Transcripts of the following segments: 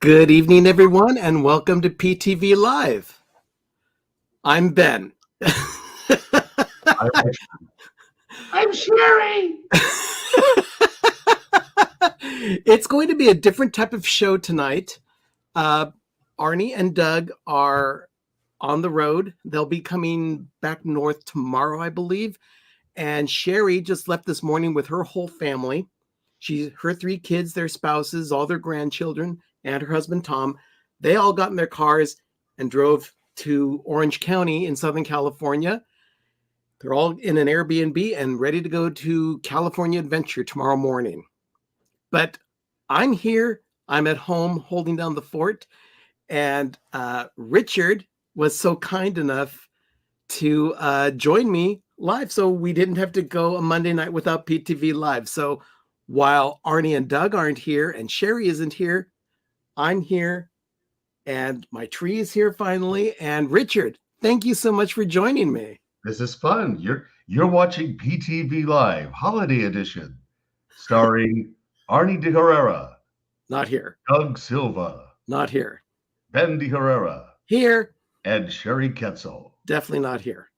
Good evening, everyone, and welcome to PTV Live. I'm Ben. I'm Sherry. It's going to be a different type of show tonight. Arnie and Doug are on the road. They'll be coming back north tomorrow, I believe. And Sherry just left this morning with her whole family. Her 3 kids, their spouses, all their grandchildren, and her husband, Tom. They all got in their cars and drove to Orange County in Southern California. They're all in an Airbnb and ready to go to California Adventure tomorrow morning. But I'm here. I'm at home holding down the fort. And Richard was so kind enough to join me live, so we didn't have to go a Monday night without PTV Live. So while Arnie and Doug aren't here and Sherry isn't here, I'm here and my tree is here finally. And Richard, thank you so much for joining me. This is fun. You're watching PTV Live Holiday Edition, starring Arnie de Herrera, Not here. Doug Silva, Not here. Ben de Herrera, Here. and Sherry Ketzel. Definitely not here.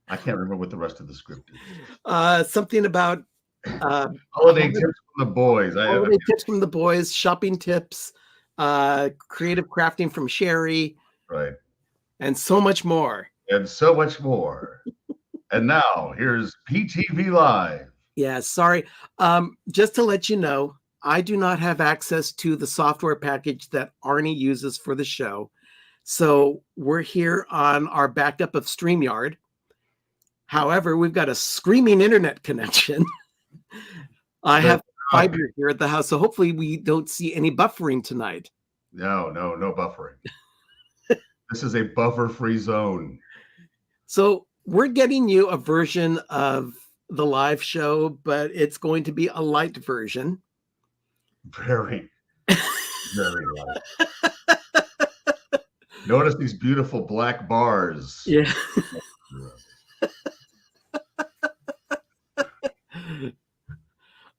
I can't remember what the rest of the script is. Something about holiday tips from the boys. Holiday tips from the boys, shopping tips, creative crafting from Sherry, Right. and so much more. And so much more. And now here's PTV Live. Yeah, sorry. Just to let you know, I do not have access to the software package that Arnie uses for the show. So we're here on our backup of StreamYard. However, we've got a screaming internet connection. I have fiber here at the house, so hopefully we don't see any buffering tonight. No buffering. This is a buffer-free zone. So we're getting you a version of the live show, but it's going to be a light version. Very light. Notice these beautiful black bars. Yeah.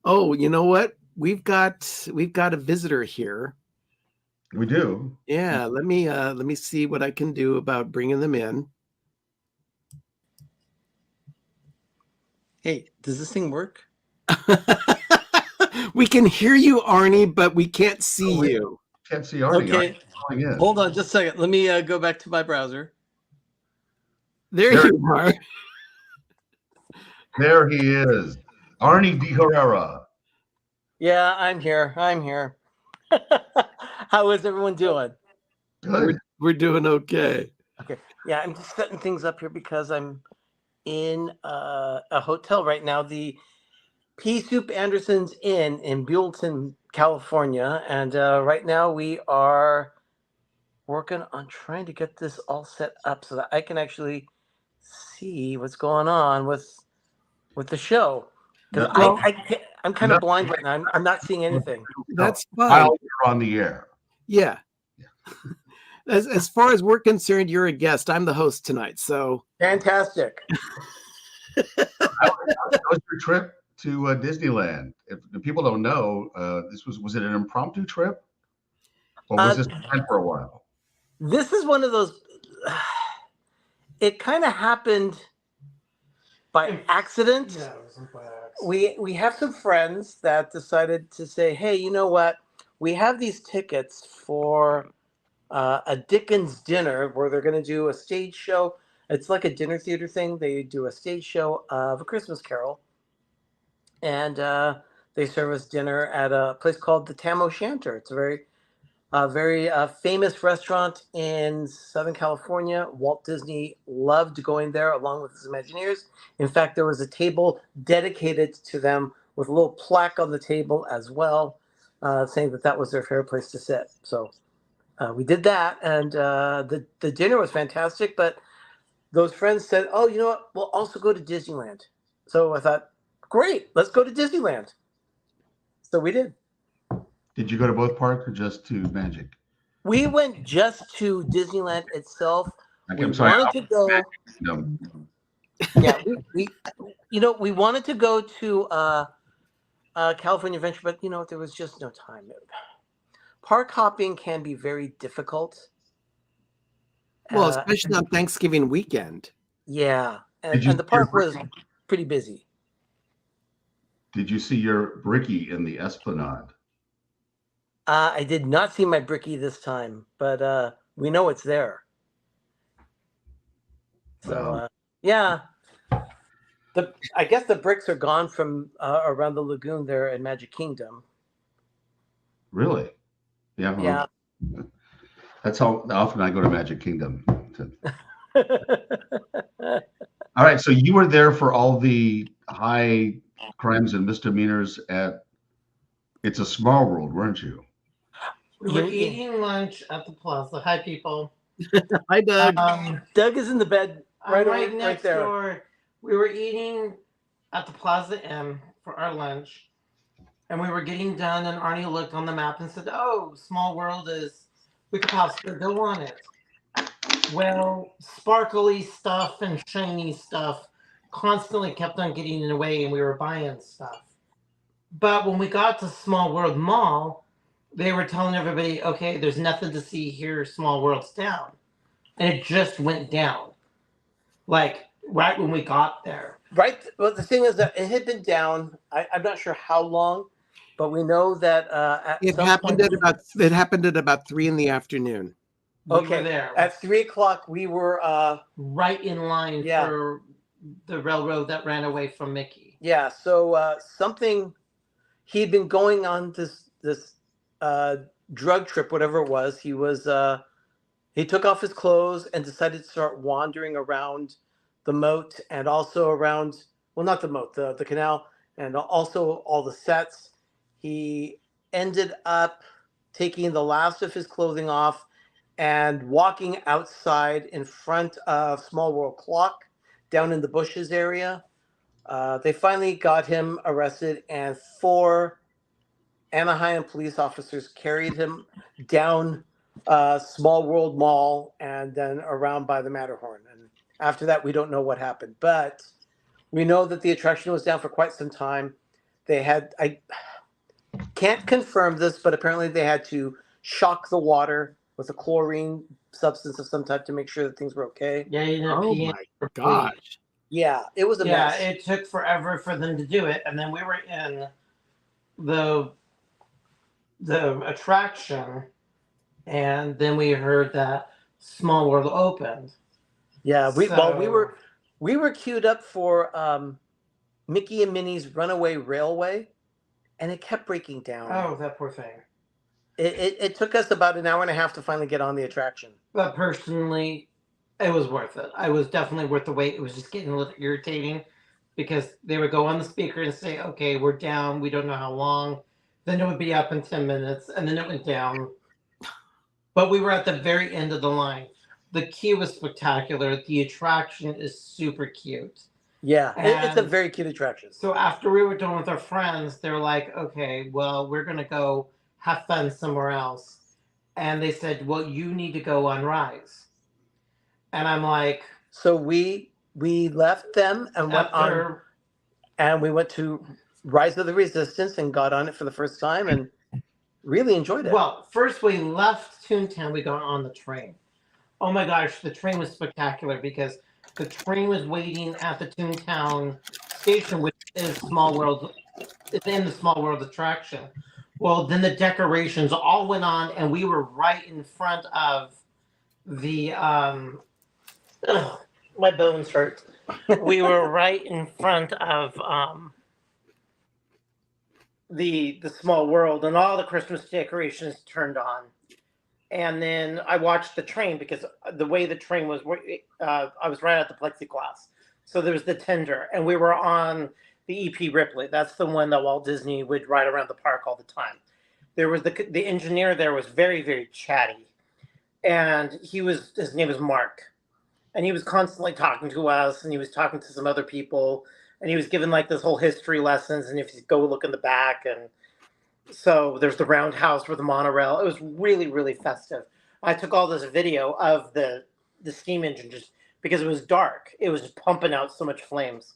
Oh, you know what? We've got a visitor here. We do. Yeah, let me see what I can do about bringing them in. Hey, does this thing work? We can hear you, Arnie, but we can't see you. Can't see Arnie. Okay, hold on just a second. Let me go back to my browser. There you are. There he is. Arnie de Herrera. Yeah, I'm here. How is everyone doing? Good. We're doing okay. Okay. Yeah, I'm just setting things up here because I'm in a hotel right now, the Pea Soup Anderson's Inn in Buellton, California. And right now we are working on trying to get this all set up so that I can actually see what's going on with the show. Because I'm kind of blind right now. I'm not seeing anything. That's fine. While you're on the air. Yeah. As far as we're concerned, you're a guest. I'm the host tonight. So fantastic. How was your trip to Disneyland? If people don't know, was it an impromptu trip? Or was this planned for a while? This is one of those, it kind of happened by accident. Yeah, it wasn't by accident. We have some friends that decided to say, hey, you know what? We have these tickets for a Dickens dinner where they're going to do a stage show. It's like a dinner theater thing. They do a stage show of A Christmas Carol. And they serve us dinner at a place called the Tam O'Shanter. It's a very famous restaurant in Southern California. Walt Disney loved going there along with his Imagineers. In fact, there was a table dedicated to them with a little plaque on the table as well, saying that was their favorite place to sit. So we did that, and the dinner was fantastic. But those friends said, oh, you know what? We'll also go to Disneyland. So I thought, great, let's go to Disneyland. So we did. Did you go to both parks or just to Magic? We went just to Disneyland itself. I'm sorry. Wanted to go. No. Yeah, we wanted to go to California Adventure, but there was just no time. park hopping can be very difficult. Well, especially on Thanksgiving weekend. Yeah, Did you and the park was pretty busy. Did you see your Bricky in the Esplanade? I did not see my Bricky this time, but we know it's there. So Wow. yeah, I guess the bricks are gone from around the lagoon there in Magic Kingdom. Really? Yeah. Yeah. That's how often I go to Magic Kingdom. All right. So you were there for all the high crimes and misdemeanors at It's a Small World, weren't you? We were eating lunch at the Plaza. Hi, people. Hi, Doug. Doug is in the bed Right right next there. door. We were eating at the Plaza Inn for our lunch, and we were getting done. And Arnie looked on the map and said, "Oh, Small World we could possibly go on it." Well, sparkly stuff and shiny stuff constantly kept on getting in the way, and we were buying stuff. But when we got to Small World Mall, they were telling everybody, "Okay, there's nothing to see here. Small World's down," and it just went down. Like right when we got there. Right. Well, the thing is that it had been down. I'm not sure how long, but we know that It happened at about 3 in the afternoon. We were there at 3:00. We were right in line for the railroad that ran away from Mickey. Yeah. So something he'd been going on this drug trip, whatever it was. He took off his clothes and decided to start wandering around the moat and also around, well, not the moat, the canal, and also all the sets. He ended up taking the last of his clothing off and walking outside in front of Small World Clock down in the bushes area. They finally got him arrested, and 4 Anaheim police officers carried him down Small World Mall and then around by the Matterhorn. And after that, we don't know what happened. But we know that the attraction was down for quite some time. I can't confirm this, but apparently they had to shock the water with a chlorine substance of some type to make sure that things were okay. Yeah, you know, Oh my gosh. Yeah, it was a mess. Yeah, it took forever for them to do it. And then we were in the attraction, and then we heard that Small World opened. Yeah, we were queued up for Mickey and Minnie's Runaway Railway, and it kept breaking down. Oh, that poor thing. It took us about an hour and a half to finally get on the attraction. But personally, it was worth it. I was definitely worth the wait. It was just getting a little irritating because they would go on the speaker and say, "Okay, we're down. We don't know how long." Then it would be up in 10 minutes, and then it went down. But we were at the very end of the line. The queue was spectacular. The attraction is super cute. Yeah, it's a very cute attraction. So after we were done with our friends, they're like, "Okay, well, we're going to go have fun somewhere else." And they said, "Well, you need to go on Rise." And I'm like... So we left them and went on, and we went to Rise of the Resistance and got on it for the first time and really enjoyed it. Well, first we left Toontown, we got on the train. Oh my gosh, the train was spectacular because the train was waiting at the Toontown station, which is Small World. It's in the Small World attraction. Well, then the decorations all went on, and we were right in front of the my bones hurt. We were right in front of the Small World, and all the Christmas decorations turned on. And then I watched the train because the way the train was, I was right at the plexiglass. So there was the tender, and we were on the EP Ripley. That's the one that Walt Disney would ride around the park all the time. There was the engineer there was very, very chatty. And his name was Mark. And he was constantly talking to us, and he was talking to some other people, and he was giving like this whole history lessons. And if you go look in the back, and so there's the roundhouse with the monorail. It was really, really festive. I took all this video of the steam engine just because it was dark. It was just pumping out so much flames.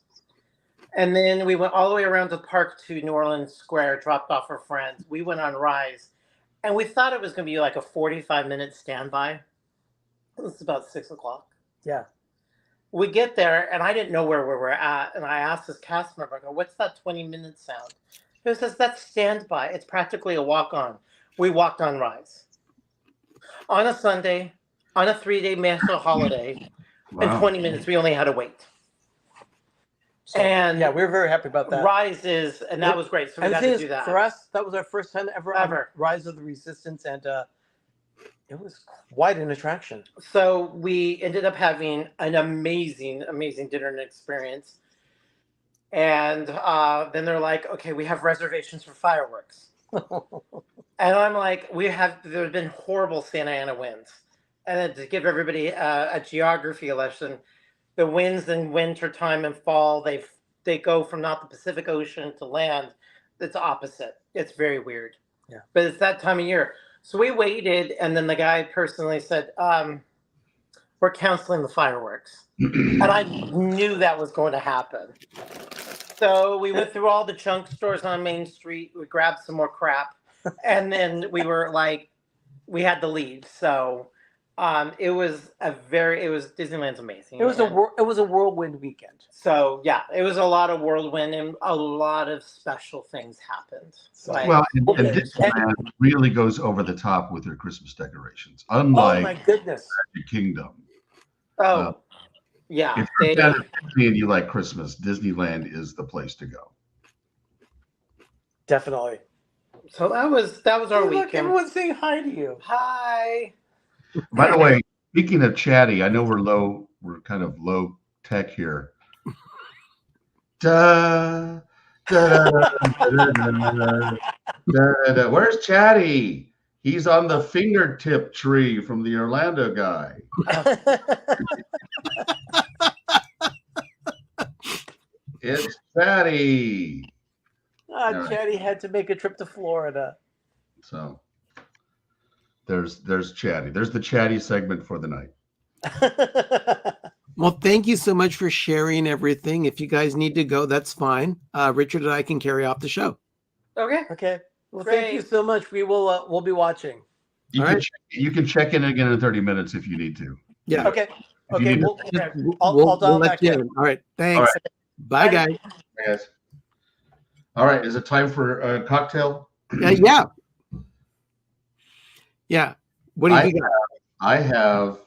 And then we went all the way around the park to New Orleans Square, dropped off our friends. We went on Rise, And we thought it was going to be like a 45-minute standby. It was about 6:00. Yeah. We get there, and I didn't know where we were at. And I asked this cast member, I go, "What's that 20-minute sound?" He says, "That's standby. It's practically a walk-on." We walked on rides. On a Sunday, on a 3-day master holiday, in 20 minutes, we only had to wait. So, And yeah, we were very happy about that. Rises, and that was great. So we And got the thing to is, do that. for us, that was our first time ever on Rise of the Resistance, and it was quite an attraction. So we ended up having an amazing, amazing dinner and experience. And then they're like, "Okay, we have reservations for fireworks." And I'm like, there's been horrible Santa Ana winds. And then to give everybody a geography lesson, the winds in winter time and fall, they go from not the Pacific Ocean to land. It's opposite. It's very weird. Yeah. But it's that time of year. So we waited, and then the guy personally said, "We're canceling the fireworks." And I knew that was going to happen. So we went through all the junk stores on Main Street. We grabbed some more crap. And then we were like, we had to leave. So it was Disneyland's amazing. It was a whirlwind weekend. So yeah, it was a lot of whirlwind, and a lot of special things happened. Well, and Disneyland really goes over the top with their Christmas decorations, unlike my goodness, Magic Kingdom. Yeah. If you're a fan of Disney and you like Christmas, Disneyland is the place to go. Definitely. So that was our weekend. Everyone's saying hi to you. Hi. By the way, speaking of chatty, I know we're kind of low tech here. Da, da, da, da, da, da, da. Where's Chatty? He's on the fingertip tree from the Orlando guy. It's Chatty. Chatty had to make a trip to Florida. So there's Chatty. There's the Chatty segment for the night. Well, thank you so much for sharing everything. If you guys need to go, that's fine. Richard and I can carry off the show. Okay. Well, thank you so much. We'll be watching. You can check in again in 30 minutes if you need to. Yeah. Okay. I'll dial back in. All right. Thanks. All right. Bye, guys. Bye, guys. All right. Is it time for a cocktail? Yeah. What do you got? I have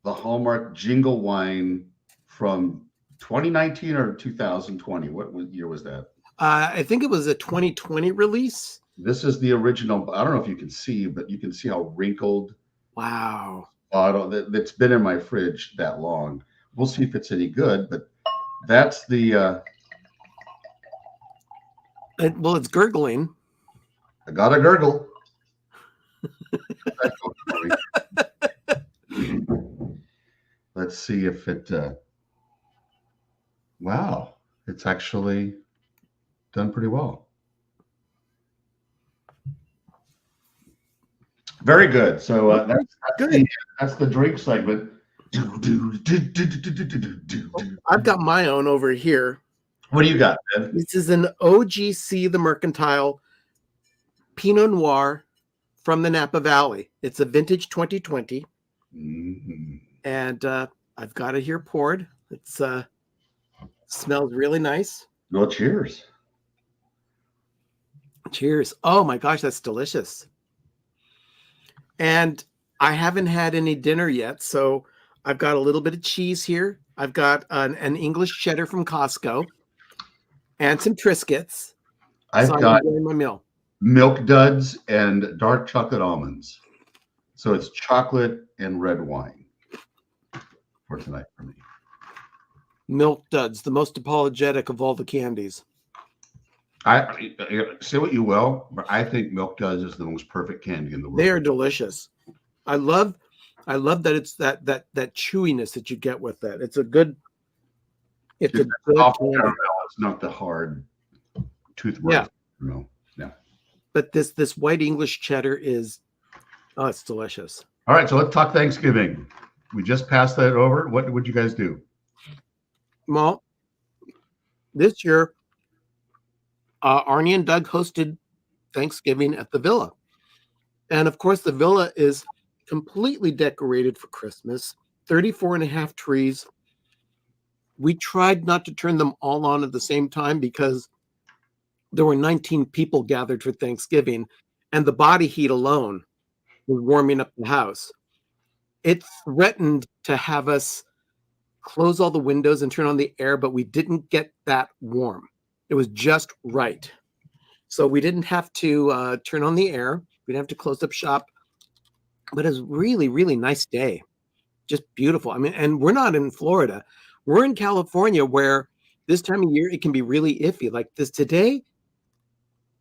the Hallmark Jingle Wine from 2019 or 2020. What year was that? I think it was a 2020 release. This is the original. I don't know if you can see, but you can see how wrinkled. Wow. Bottle that's been in my fridge that long. We'll see if it's any good, but that's the. Well, it's gurgling. I got a gurgle. Let's see if it. Wow, it's actually done pretty well. Very good. So that's the drink segment. I've got my own over here. What do you got, Ben? This is an OGC the Mercantile Pinot Noir from the Napa Valley. It's a vintage 2020. Mm-hmm. And I've got it here poured. It's smells really nice. Well, cheers. Cheers. Oh my gosh, that's delicious. And I haven't had any dinner yet, so I've got a little bit of cheese here. I've got an English cheddar from Costco and some Triscuits. I've got my meal. Milk Duds and dark chocolate almonds. So it's chocolate and red wine for tonight for me. Milk Duds, the most apologetic of all the candies. I say what you will, but I think Milk Duds is the most perfect candy in the world. They are delicious. I love that it's that chewiness that you get with that. It's a good. It's a good caramel. It's not the hard toothbrush. Yeah. No. Yeah. But this white English cheddar is, it's delicious. All right, so let's talk Thanksgiving. We just passed that over. What would you guys do? Well, this year, Arnie and Doug hosted Thanksgiving at the villa. And of course, the villa is completely decorated for Christmas, 34 and a half trees. We tried not to turn them all on at the same time because there were 19 people gathered for Thanksgiving, and the body heat alone was warming up the house. It threatened to have us close all the windows and turn on the air, but we didn't get that warm. It was just right. So we didn't have to turn on the air. We didn't have to close up shop. But it was really, really nice day. Just beautiful. I mean, and we're not in Florida. We're in California, where this time of year it can be really iffy. Like this today,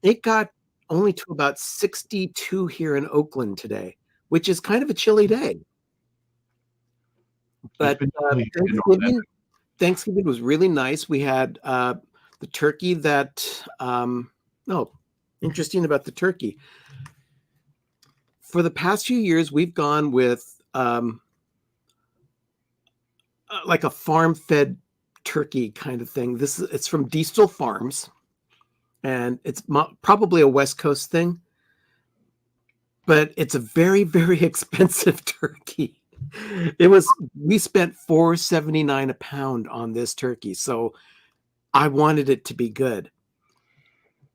it got only to about 62 here in Oakland today, which is kind of a chilly day. But Thanksgiving was really nice. We had the turkey that, interesting about the turkey. For the past few years, we've gone with like a farm-fed turkey kind of thing. It's from Diesel Farms, and it's probably a West Coast thing, but it's a very, very expensive turkey. We spent $4.79 a pound on this turkey, so I wanted it to be good.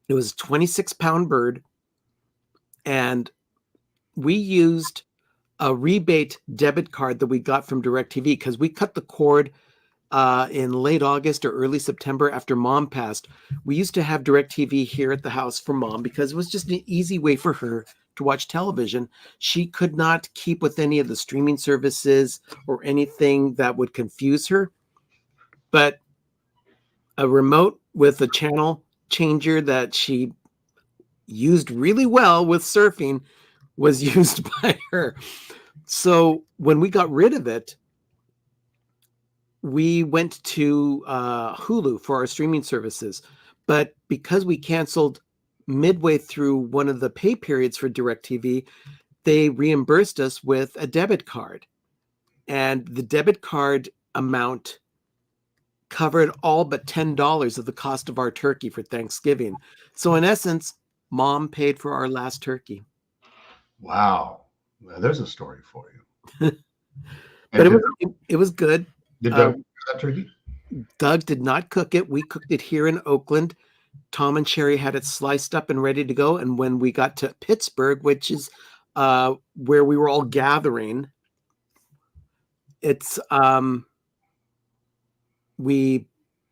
It was a 26-pound bird, and we used a rebate debit card that we got from DirecTV because we cut the cord in late August or early September after Mom passed. We used to have DirecTV here at the house for Mom because it was just an easy way for her to watch television. She could not keep with any of the streaming services or anything that would confuse her. But a remote with a channel changer that she used really well with surfing was used by her. So when we got rid of it, we went to Hulu for our streaming services. But because we canceled midway through one of the pay periods for DirecTV, they reimbursed us with a debit card. And the debit card amount covered all but $10 of the cost of our turkey for Thanksgiving. So in essence, Mom paid for our last turkey. Wow. Well, there's a story for you. But it was good. Did Doug cook that turkey? Doug did not cook it. We cooked it here in Oakland. Tom and Sherry had it sliced up and ready to go. And when we got to Pittsburgh, which is where we were all gathering, we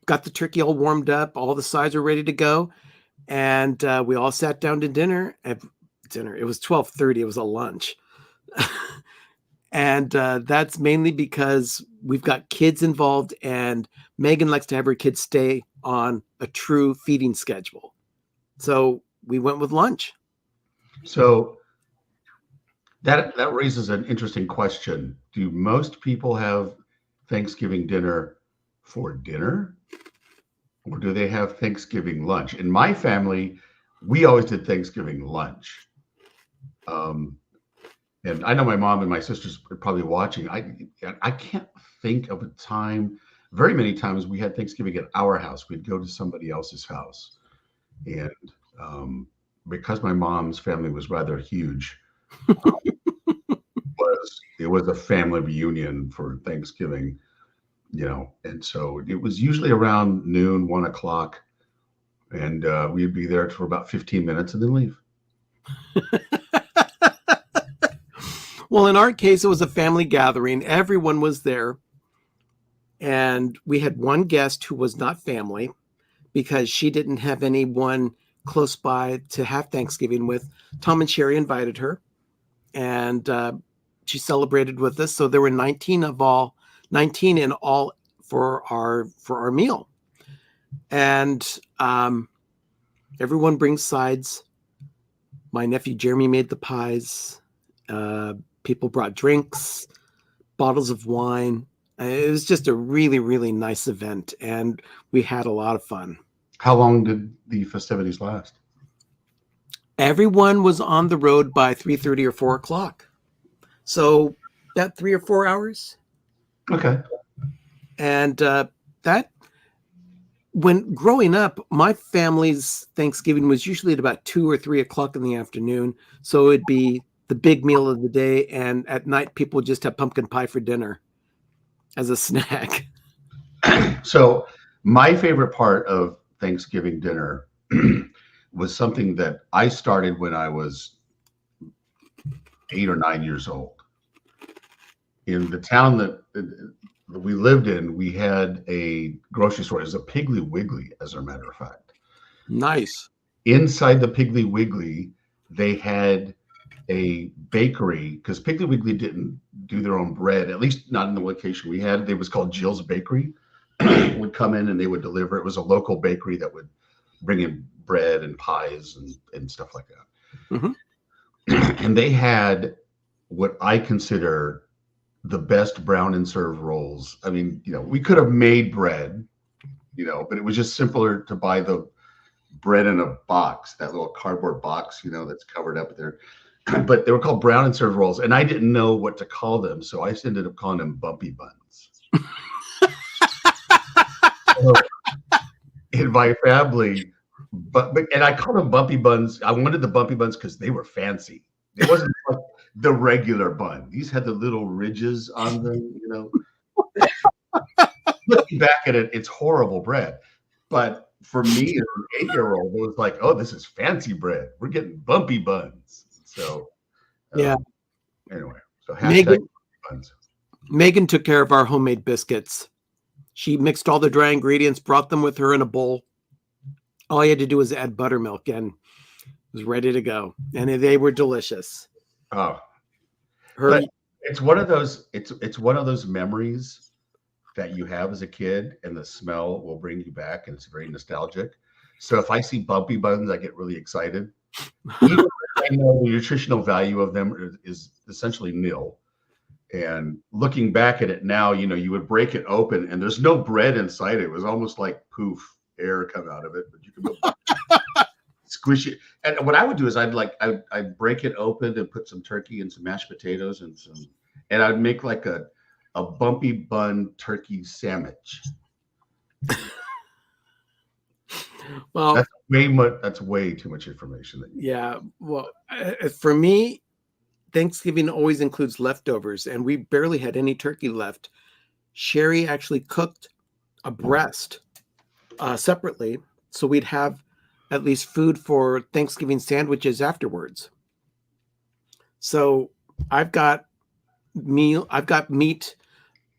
got the turkey all warmed up. All the sides were ready to go. And we all sat down to dinner. It was 12:30. It was a lunch. And that's mainly because we've got kids involved, and Megan likes to have her kids stay on a true feeding schedule. So we went with lunch. So that raises an interesting question. Do most people have Thanksgiving dinner for dinner, or do they have Thanksgiving lunch? In my family, we always did Thanksgiving lunch. And I know my mom and my sisters are probably watching. I can't think of a time. Very many times we had Thanksgiving at our house. We'd go to somebody else's house, and because my mom's family was rather huge, it was a family reunion for Thanksgiving, and so it was usually around noon, 1 o'clock, and we'd be there for about 15 minutes and then leave. Well, in our case, it was a family gathering. Everyone was there. And we had one guest who was not family because she didn't have anyone close by to have Thanksgiving with. Tom and Sherry invited her, and she celebrated with us. So there were 19 in all for our meal. And everyone brings sides. My nephew Jeremy made the pies. People brought drinks, bottles of wine. It was just a really, really nice event, and we had a lot of fun. How long did the festivities last? Everyone was on the road by 3:30 or 4 o'clock. So that 3 or 4 hours. Okay. And that when growing up, my family's Thanksgiving was usually at about 2 or 3 o'clock in the afternoon. So it'd be the big meal of the day. And at night, people would just have pumpkin pie for dinner as a snack. So my favorite part of Thanksgiving dinner was something that I started when I was 8 or 9 years old. In the town that we lived in, we had a grocery store. It was a Piggly Wiggly, as a matter of fact. Nice. Inside the Piggly Wiggly, they had a bakery, because Piggly Wiggly didn't do their own bread, at least not in the location we had. It was called Jill's Bakery. Would come in and they would deliver. It was a local bakery that would bring in bread and pies and stuff like that. Mm-hmm. And they had what I consider the best brown and serve rolls. I mean, we could have made bread, but it was just simpler to buy the bread in a box, that little cardboard box, that's covered up there. But they were called brown and serve rolls, and I didn't know what to call them, so I ended up calling them bumpy buns. So, in my family, and I called them bumpy buns. I wanted the bumpy buns because they were fancy. It wasn't like the regular bun. These had the little ridges on them, Looking back at it, it's horrible bread. But for me, as an 8-year-old, it was like, oh, this is fancy bread. We're getting bumpy buns. So, yeah. Anyway, so hashtag buns. Megan took care of our homemade biscuits. She mixed all the dry ingredients, brought them with her in a bowl. All you had to do was add buttermilk, and it was ready to go. And they were delicious. Oh, but it's one of those. It's one of those memories that you have as a kid, and the smell will bring you back, and it's very nostalgic. So if I see bumpy buns, I get really excited. Even if I know the nutritional value of them is essentially nil. And looking back at it now, you would break it open and there's no bread inside it. It was almost like poof, air come out of it, but you can go squish it. And what I would do is I'd break it open and put some turkey and some mashed potatoes and I'd make like a bumpy bun turkey sandwich. Well, that's way too much information. Yeah. Well, for me, Thanksgiving always includes leftovers, and we barely had any turkey left. Sherry actually cooked a breast separately, so we'd have at least food for Thanksgiving sandwiches afterwards. So I've got meat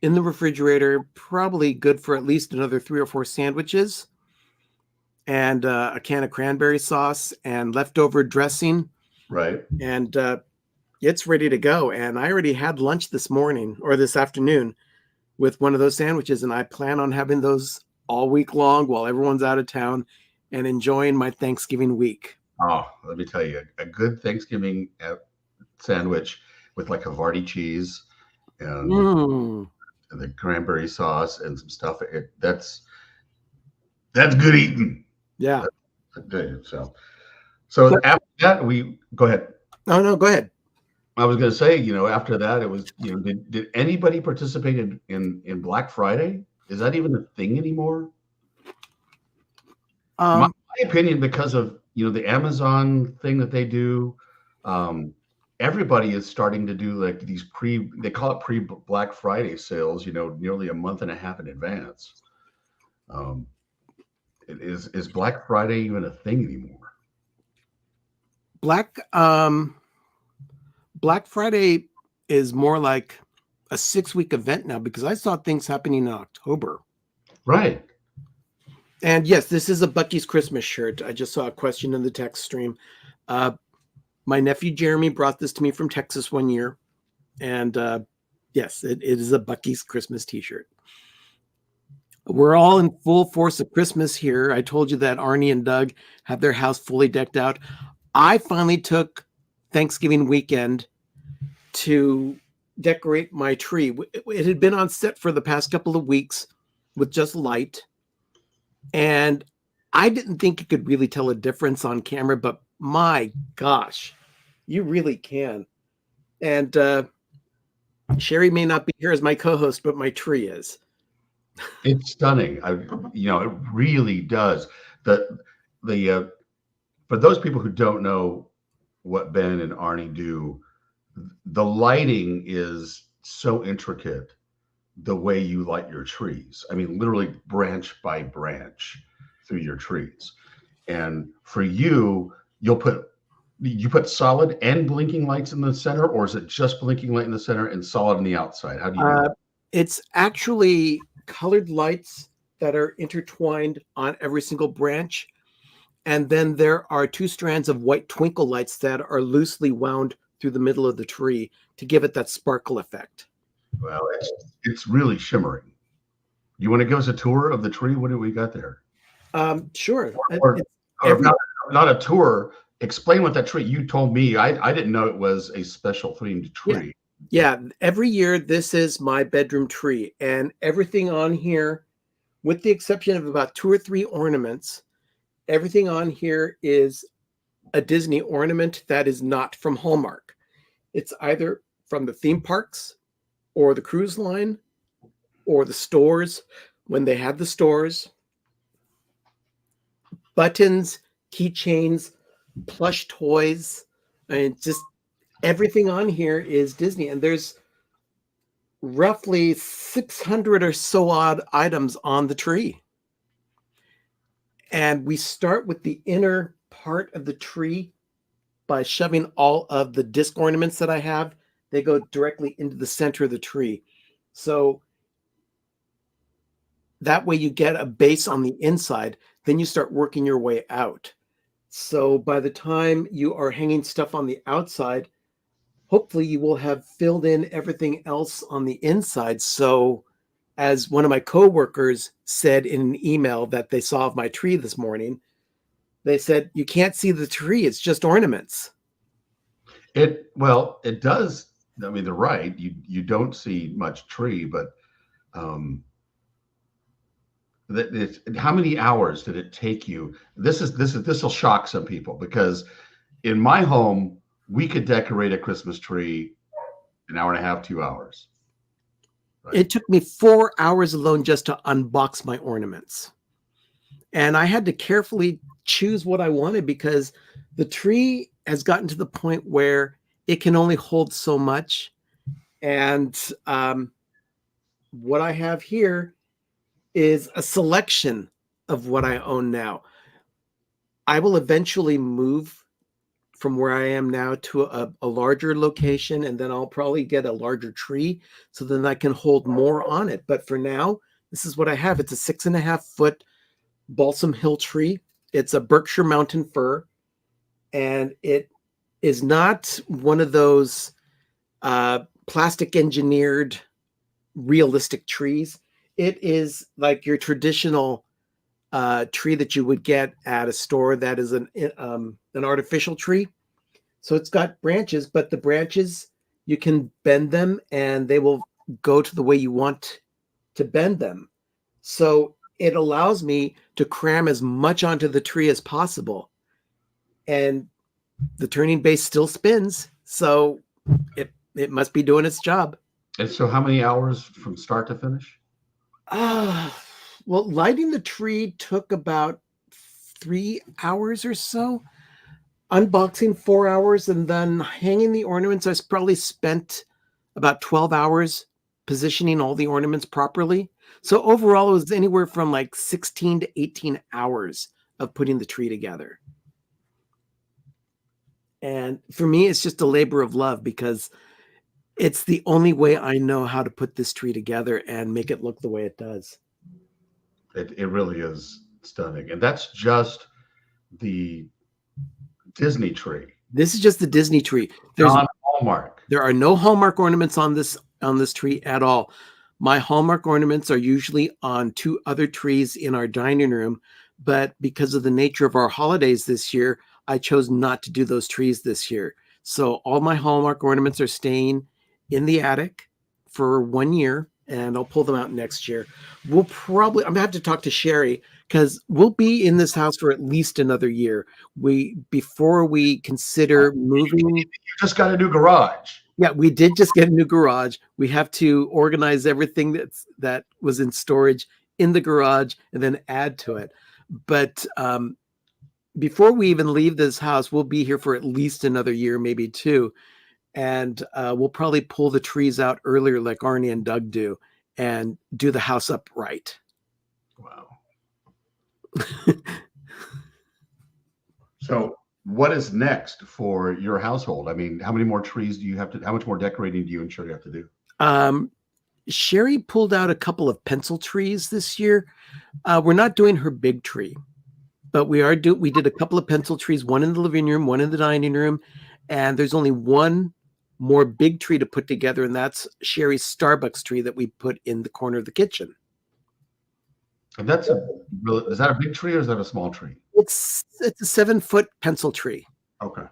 in the refrigerator, probably good for at least another 3 or 4 sandwiches, and a can of cranberry sauce and leftover dressing. Right. And it's ready to go. And I already had lunch this morning or this afternoon with one of those sandwiches. And I plan on having those all week long while everyone's out of town and enjoying my Thanksgiving week. Oh, let me tell you, a good Thanksgiving sandwich with like Havarti cheese and the cranberry sauce and some stuff. That's good eating. Yeah. So after that, we go ahead. Oh, no, go ahead. I was going to say, after that, it was, did anybody participate in Black Friday? Is that even a thing anymore? My opinion, because of, the Amazon thing that they do, everybody is starting to do like these they call it pre-Black Friday sales, nearly a month and a half in advance. Is Black Friday even a thing anymore? Black Friday is more like a 6-week event now, because I saw things happening in October. Right. And yes, this is a Buc-ee's Christmas shirt. I just saw a question in the text stream. My nephew Jeremy brought this to me from Texas one year. And yes, it is a Buc-ee's Christmas t-shirt. We're all in full force of Christmas here. I told you that Arnie and Doug have their house fully decked out. I finally took Thanksgiving weekend to decorate my tree. It had been on set for the past couple of weeks with just light. And I didn't think you could really tell a difference on camera, but my gosh, you really can. And Sherry may not be here as my co-host, but my tree is. It's stunning. It really does. The for those people who don't know what Ben and Arnie do, the lighting is so intricate. The way you light your trees, I mean, literally branch by branch through your trees. And for you, you put solid and blinking lights in the center, or is it just blinking light in the center and solid on the outside? How do you do that? It's actually colored lights that are intertwined on every single branch. And then there are 2 strands of white twinkle lights that are loosely wound through the middle of the tree to give it that sparkle effect. Well, it's really shimmering. You want to give us a tour of the tree? What do we got there? Sure. Or not a tour. Explain what that tree. You told me. I didn't know it was a special themed tree. Yeah. Every year, this is my bedroom tree, and everything on here, with the exception of about 2 or 3 ornaments, everything on here is a Disney ornament that is not from Hallmark. It's either from the theme parks or the cruise line or the stores when they had the stores. Buttons, keychains, plush toys. I mean, just everything on here is Disney. And there's roughly 600 or so odd items on the tree. And we start with the inner part of the tree by shoving all of the disc ornaments that I have. They go directly into the center of the tree. So that way you get a base on the inside, then you start working your way out. So by the time you are hanging stuff on the outside, hopefully you will have filled in everything else on the inside. So as one of my coworkers said in an email that they saw of my tree this morning, they said, you can't see the tree. It's just ornaments. It does. I mean, they're right. You don't see much tree, but how many hours did it take you? This will shock some people, because in my home, we could decorate a Christmas tree an hour and a half, 2 hours. Right? It took me 4 hours alone just to unbox my ornaments. And I had to carefully choose what I wanted, because the tree has gotten to the point where it can only hold so much. And what I have here is a selection of what I own now. I will eventually move from where I am now to a larger location, and then I'll probably get a larger tree so then I can hold more on it. But for now, this is what I have. It's a 6.5-foot balsam hill tree. It's a Berkshire Mountain fir, and it is not one of those plastic engineered realistic trees. It is like your traditional tree that you would get at a store that is an artificial tree. So it's got branches, but the branches, you can bend them and they will go to the way you want to bend them. So it allows me to cram as much onto the tree as possible. And the turning base still spins, so it must be doing its job. And so how many hours from start to finish? Well, lighting the tree took about 3 hours or so. Unboxing 4 hours, and then hanging the ornaments, I probably spent about 12 hours positioning all the ornaments properly. So overall, it was anywhere from like 16 to 18 hours of putting the tree together. And for me, it's just a labor of love, because it's the only way I know how to put this tree together and make it look the way it does. It really is stunning. And that's just the Disney tree. This is just the Disney tree. There's non-Hallmark. There are no Hallmark ornaments on this tree at all. My Hallmark ornaments are usually on 2 other trees in our dining room, but because of the nature of our holidays this year, I chose not to do those trees this year. So all my Hallmark ornaments are staying in the attic for 1 year, and I'll pull them out next year. I'm gonna have to talk to Sherry, because we'll be in this house for at least another year. Before we consider moving. You just got a new garage. Yeah, we did just get a new garage. We have to organize everything that was in storage in the garage and then add to it. But before we even leave this house, we'll be here for at least another year, maybe two. And we'll probably pull the trees out earlier like Arnie and Doug do and do the house up right. Wow. So what is next for your household? I mean, how many more trees do you have to, how much more decorating do you and Sherry have to do? Sherry pulled out a couple of pencil trees this year. We're not doing her big tree, but we did a couple of pencil trees, one in the living room, one in the dining room. And there's only one more big tree to put together. And that's Sherry's Starbucks tree that we put in the corner of the kitchen. And is that a big tree or is that a small tree? It's a 7-foot pencil tree. Okay.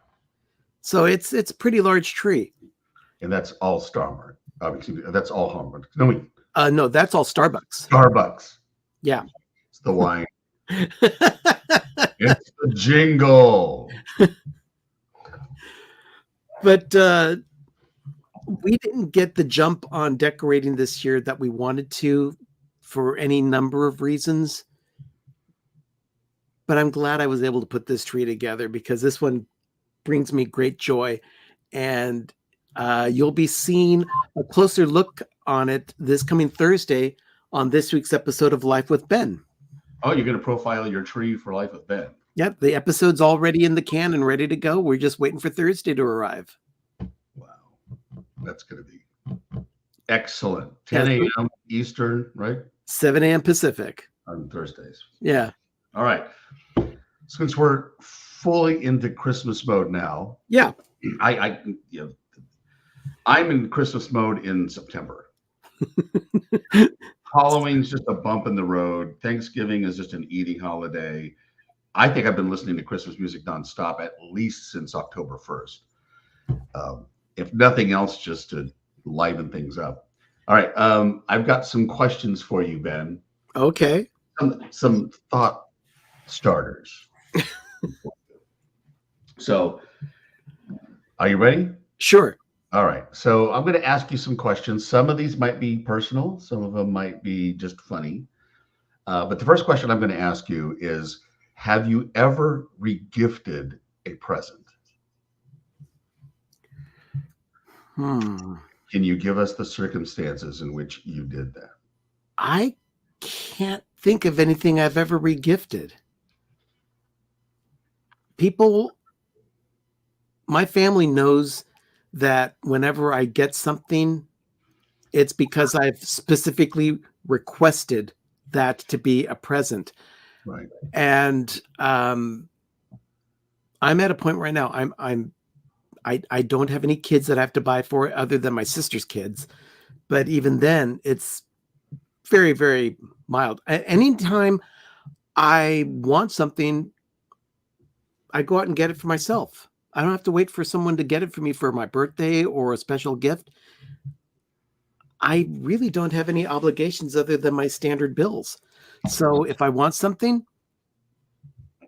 So it's a pretty large tree. And that's all Starmark. Excuse me, that's all Hallmark. No, that's all Starbucks. Starbucks. Yeah. It's the wine. It's the jingle. But we didn't get the jump on decorating this year that we wanted to for any number of reasons. But I'm glad I was able to put this tree together because this one brings me great joy. And you'll be seeing a closer look on it this coming Thursday on this week's episode of Life with Ben. Oh, you're going to profile your tree for Life with Ben. Yep, the episode's already in the can and ready to go. We're just waiting for Thursday to arrive. Wow. That's going to be excellent. 10 a.m. Eastern, right? 7 a.m. Pacific. On Thursdays. Yeah. All right. Since we're fully into Christmas mode now. Yeah. I'm in Christmas mode in September. Halloween's just a bump in the road. Thanksgiving is just an eating holiday. I think I've been listening to Christmas music nonstop at least since October 1st. If nothing else, just to liven things up. All right. I've got some questions for you, Ben. Okay. Some thought starters. So, are you ready? Sure. All right. So I'm going to ask you some questions. Some of these might be personal. Some of them might be just funny. But the first question I'm going to ask you is, have you ever regifted a present? Can you give us the circumstances in which you did that? I can't think of anything I've ever regifted. My family knows that whenever I get something, it's because I've specifically requested that to be a present. Right. And I'm at a point right now. I don't have any kids that I have to buy for other than my sister's kids. But even then, it's very, very mild. Anytime I want something, I go out and get it for myself. I don't have to wait for someone to get it for me for my birthday or a special gift. I really don't have any obligations other than my standard bills. So if I want something,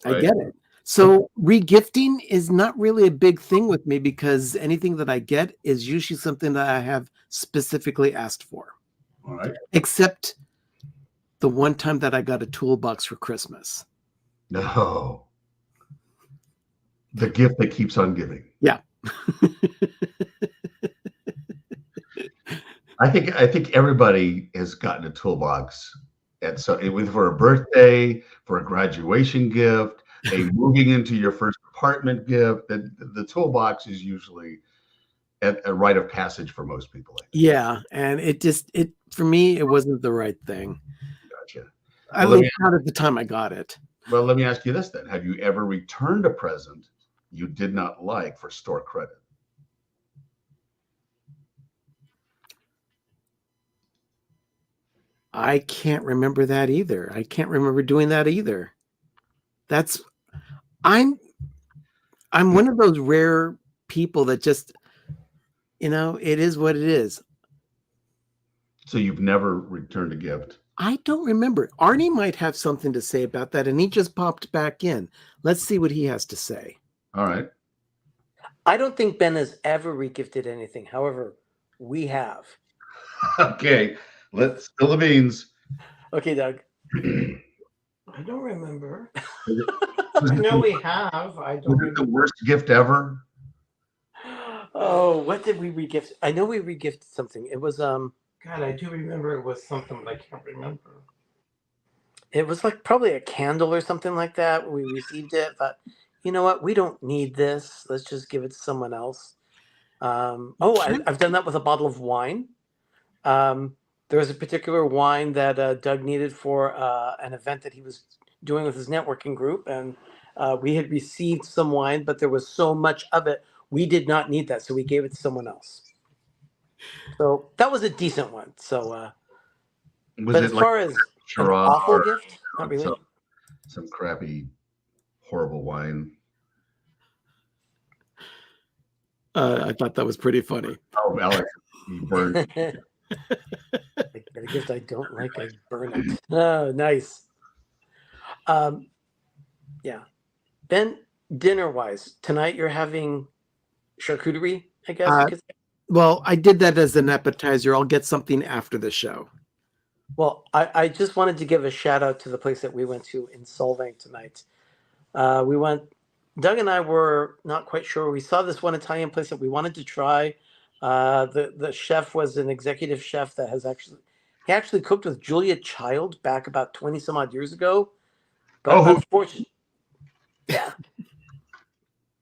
I get it. So regifting is not really a big thing with me because anything that I get is usually something that I have specifically asked for. All right. Except the one time that I got a toolbox for Christmas. No. The gift that keeps on giving. Yeah. I think everybody has gotten a toolbox for a birthday, for a graduation gift, a moving into your first apartment gift. The toolbox is usually a rite of passage for most people. Yeah, and it for me it wasn't the right thing. Gotcha. At least not at the time I got it. Well, let me ask you this then: have you ever returned a present you did not like for store credit? I can't remember that either. I can't remember doing that either. I'm one of those rare people that just, it is what it is. So you've never returned a gift? I don't remember. Arnie might have something to say about that, and he just popped back in. Let's see what he has to say. All right. I don't think Ben has ever regifted anything. However, we have. Okay. Let's spill the beans. Okay, Doug. I don't remember. Was I it know the- we have. I don't was it the remember. worst gift ever? Oh, what did we regift? I know we regifted something. It was God, I do remember it was something, but I can't remember. It was like probably a candle or something like that. We received it, but you know what? We don't need this. Let's just give it to someone else. I've done that with a bottle of wine. There was a particular wine that Doug needed for an event that he was doing with his networking group, and we had received some wine, but there was so much of it, we did not need that, so we gave it to someone else. So that was a decent one. So, Was but it as like far as an Shiraz awful or gift, not really. some crappy, horrible wine? I thought that was pretty funny. Oh, Alex, you burned. Like, a gift I don't like, I burn it. Oh, nice. Yeah. Ben, dinner wise, tonight you're having charcuterie, I guess. You could say. Well, I did that as an appetizer. I'll get something after the show. Well, I just wanted to give a shout out to the place that we went to in Solvang tonight. We went, Doug and I were not quite sure. We saw this one Italian place that we wanted to try. The chef was an executive chef that he actually cooked with Julia Child back about 20 some odd years ago. But unfortunately, yeah.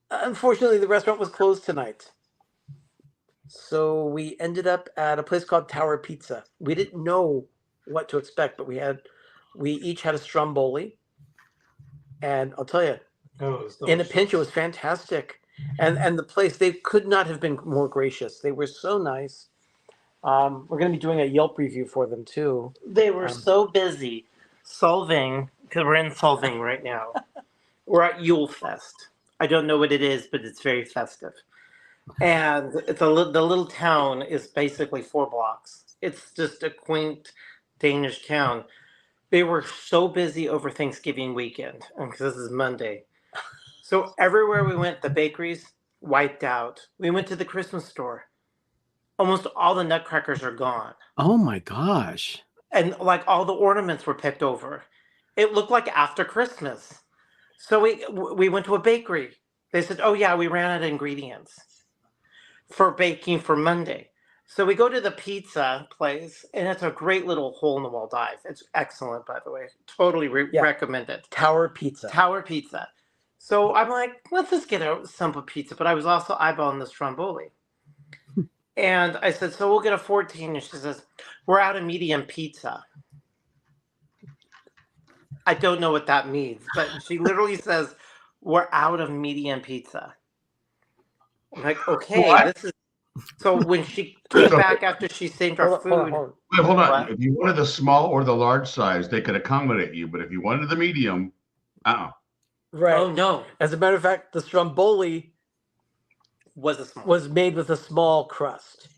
Unfortunately, the restaurant was closed tonight. So we ended up at a place called Tower Pizza. We didn't know what to expect, but we each had a stromboli. And I'll tell you, in a pinch, it was fantastic. And the place, they could not have been more gracious. They were so nice. We're going to be doing a Yelp review for them too. They were so busy solving, because we're in solving right now. We're at Yule Fest. I don't know what it is, but it's very festive. And it's the little town is basically 4 blocks. It's just a quaint Danish town. They were so busy over Thanksgiving weekend, because this is Monday. So everywhere we went, the bakeries wiped out. We went to the Christmas store. Almost all the nutcrackers are gone. Oh my gosh. And like all the ornaments were picked over. It looked like after Christmas. So we went to a bakery. They said, oh yeah, we ran out of ingredients for baking for Monday. So we go to the pizza place, and it's a great little hole-in-the-wall dive. It's excellent, by the way. Totally recommend it. Tower Pizza. Tower Pizza. So I'm like, let's just get a simple pizza. But I was also eyeballing the stromboli. And I said, so we'll get a 14. And she says, we're out of medium pizza. I don't know what that means, but she literally says, we're out of medium pizza. I'm like, okay, What? this is. So when she came back after she saved our food. Wait, hold on. What? If you wanted the small or the large size, they could accommodate you. But if you wanted the medium, Right. Oh, no. As a matter of fact, the stromboli was made with a small crust.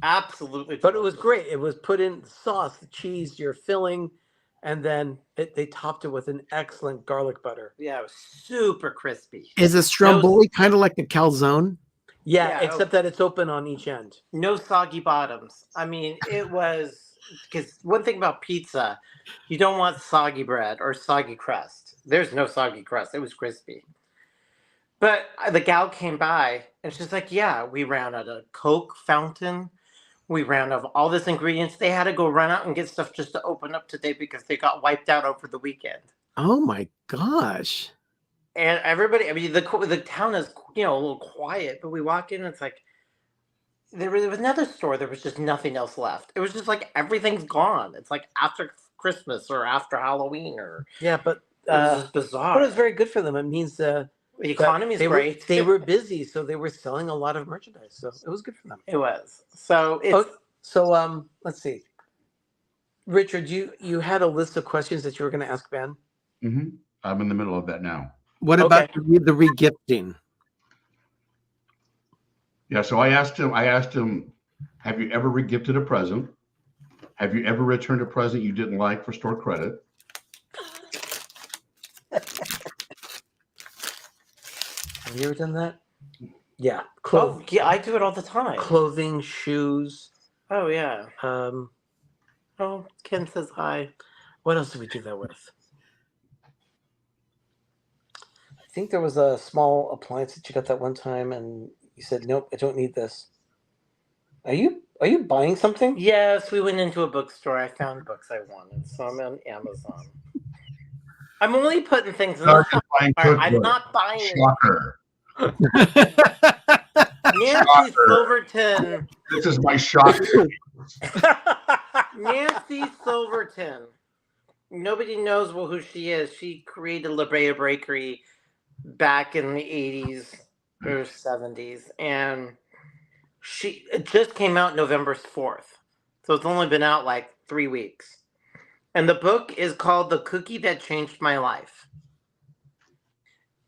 Absolutely. But it was great. It was put in the sauce, the cheese, your filling, and then they topped it with an excellent garlic butter. Yeah, it was super crispy. Is a stromboli kind of like a calzone? Yeah, except that it's open on each end. No soggy bottoms. I mean, it was, because one thing about pizza, you don't want soggy bread or soggy crust. There's no soggy crust. It was crispy. But the gal came by and she's like, yeah, we ran out of Coke fountain. We ran out of all this ingredients. They had to go run out and get stuff just to open up today because they got wiped out over the weekend. Oh my gosh. And everybody, I mean, the town is, a little quiet, but we walk in and it's like, there was another store. There was just nothing else left. It was just like everything's gone. It's like after Christmas or after Halloween or. Yeah, but it was just bizarre. But it was very good for them. It means the economy is great. They were busy, so they were selling a lot of merchandise. So it was good for them. It was. So it's. Let's see. Richard, you had a list of questions that you were going to ask Ben. Mm-hmm. I'm in the middle of that now. What about the regifting? Yeah, so I asked him, have you ever regifted a present? Have you ever returned a present you didn't like for store credit? Have you ever done that? Yeah. Oh, yeah, I do it all the time. Clothing, shoes. Oh, yeah. Um, Oh, Ken says hi. what else did we do that with? I think there was a small appliance that you got that one time, and you said, "Nope, I don't need this." Are you buying something? Yes, we went into a bookstore. I found books I wanted, so I'm on Amazon. I'm only putting things in the Started buying cart. I'm cookbooks. not buying it. Shocker. Nancy Silverton. This is my shocker. Nancy Silverton. Nobody knows who she is. She created La Brea Bakery back in the 80s or 70s. And it just came out November 4th. So it's only been out like 3 weeks. And the book is called The Cookie That Changed My Life.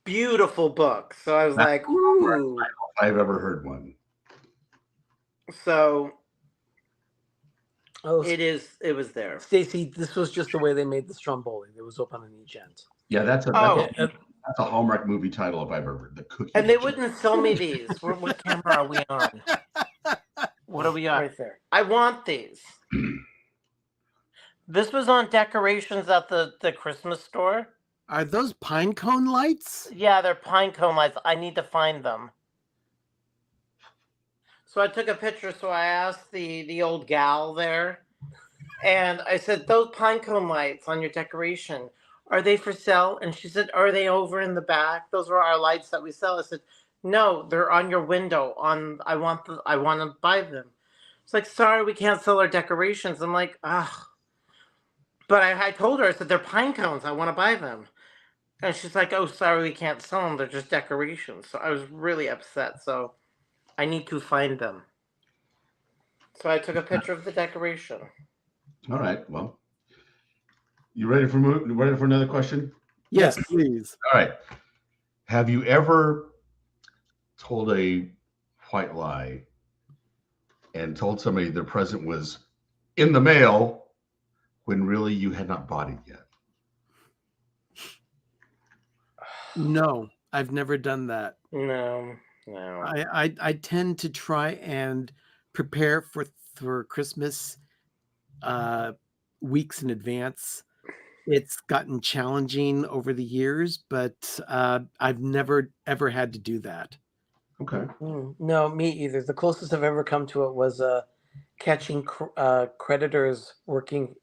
Beautiful book. So I was like, ooh. I've ever heard one. So Oh, it was there. Stacy, this was just the way they made the Stromboli. It was open on each end. Yeah, that's a Hallmark movie title if I've ever heard. The Cookie. And they wouldn't sell me these. What camera are we on? What are we on? Right there. I want these. This was on decorations at the Christmas store. Are those pine cone lights? Yeah, they're pine cone lights. I need to find them. So I took a picture. So I asked the old gal there, and I said, "Those pine cone lights on your decoration, are they for sale?" And she said, "Are they over in the back? Those are our lights that we sell." I said, "No, they're on your window. I want to buy them." It's like, "Sorry, we can't sell our decorations." I'm like, "Ah." But I told her, I said, "They're pine cones. I want to buy them." And she's like, "Oh, sorry, we can't sell them. They're just decorations." So I was really upset. So I need to find them. So I took a picture of the decoration. All right. Well, you ready for another question? Yes, please. All right. Have you ever told a white lie and told somebody their present was in the mail when really you had not bought it yet? No, I've never done that. No. I tend to try and prepare for Christmas weeks in advance. It's gotten challenging over the years, but I've never ever had to do that. Okay. No, me either. The closest I've ever come to it was catching creditors working.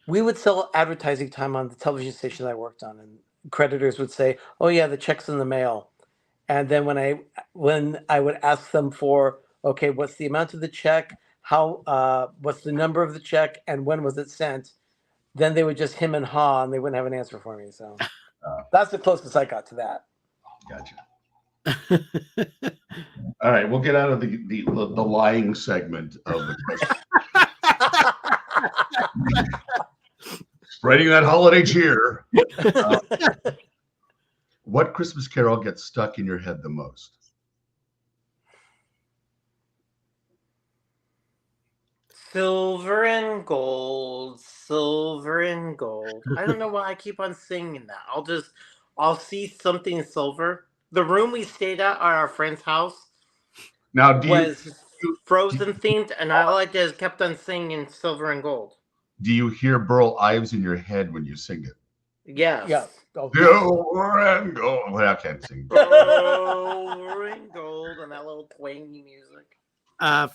We would sell advertising time on the television station I worked on, and creditors would say, "Oh yeah, the check's in the mail." And then when I would ask them for, okay, what's the amount of the check? What's the number of the check? And when was it sent? Then they would just hem and haw, and they wouldn't have an answer for me. So that's the closest I got to that. Gotcha. All right, we'll get out of the lying segment of the question. Spreading that holiday cheer. What Christmas carol gets stuck in your head the most? Silver and gold, silver and gold. I don't know why I keep on singing that. I'll see something silver. The room we stayed at our friend's house was Frozen themed, and all I did is kept on singing silver and gold. Do you hear Burl Ives in your head when you sing it? Yes. Yeah. Silver and gold. Well, I can't sing. Silver and gold, and that little twangy music.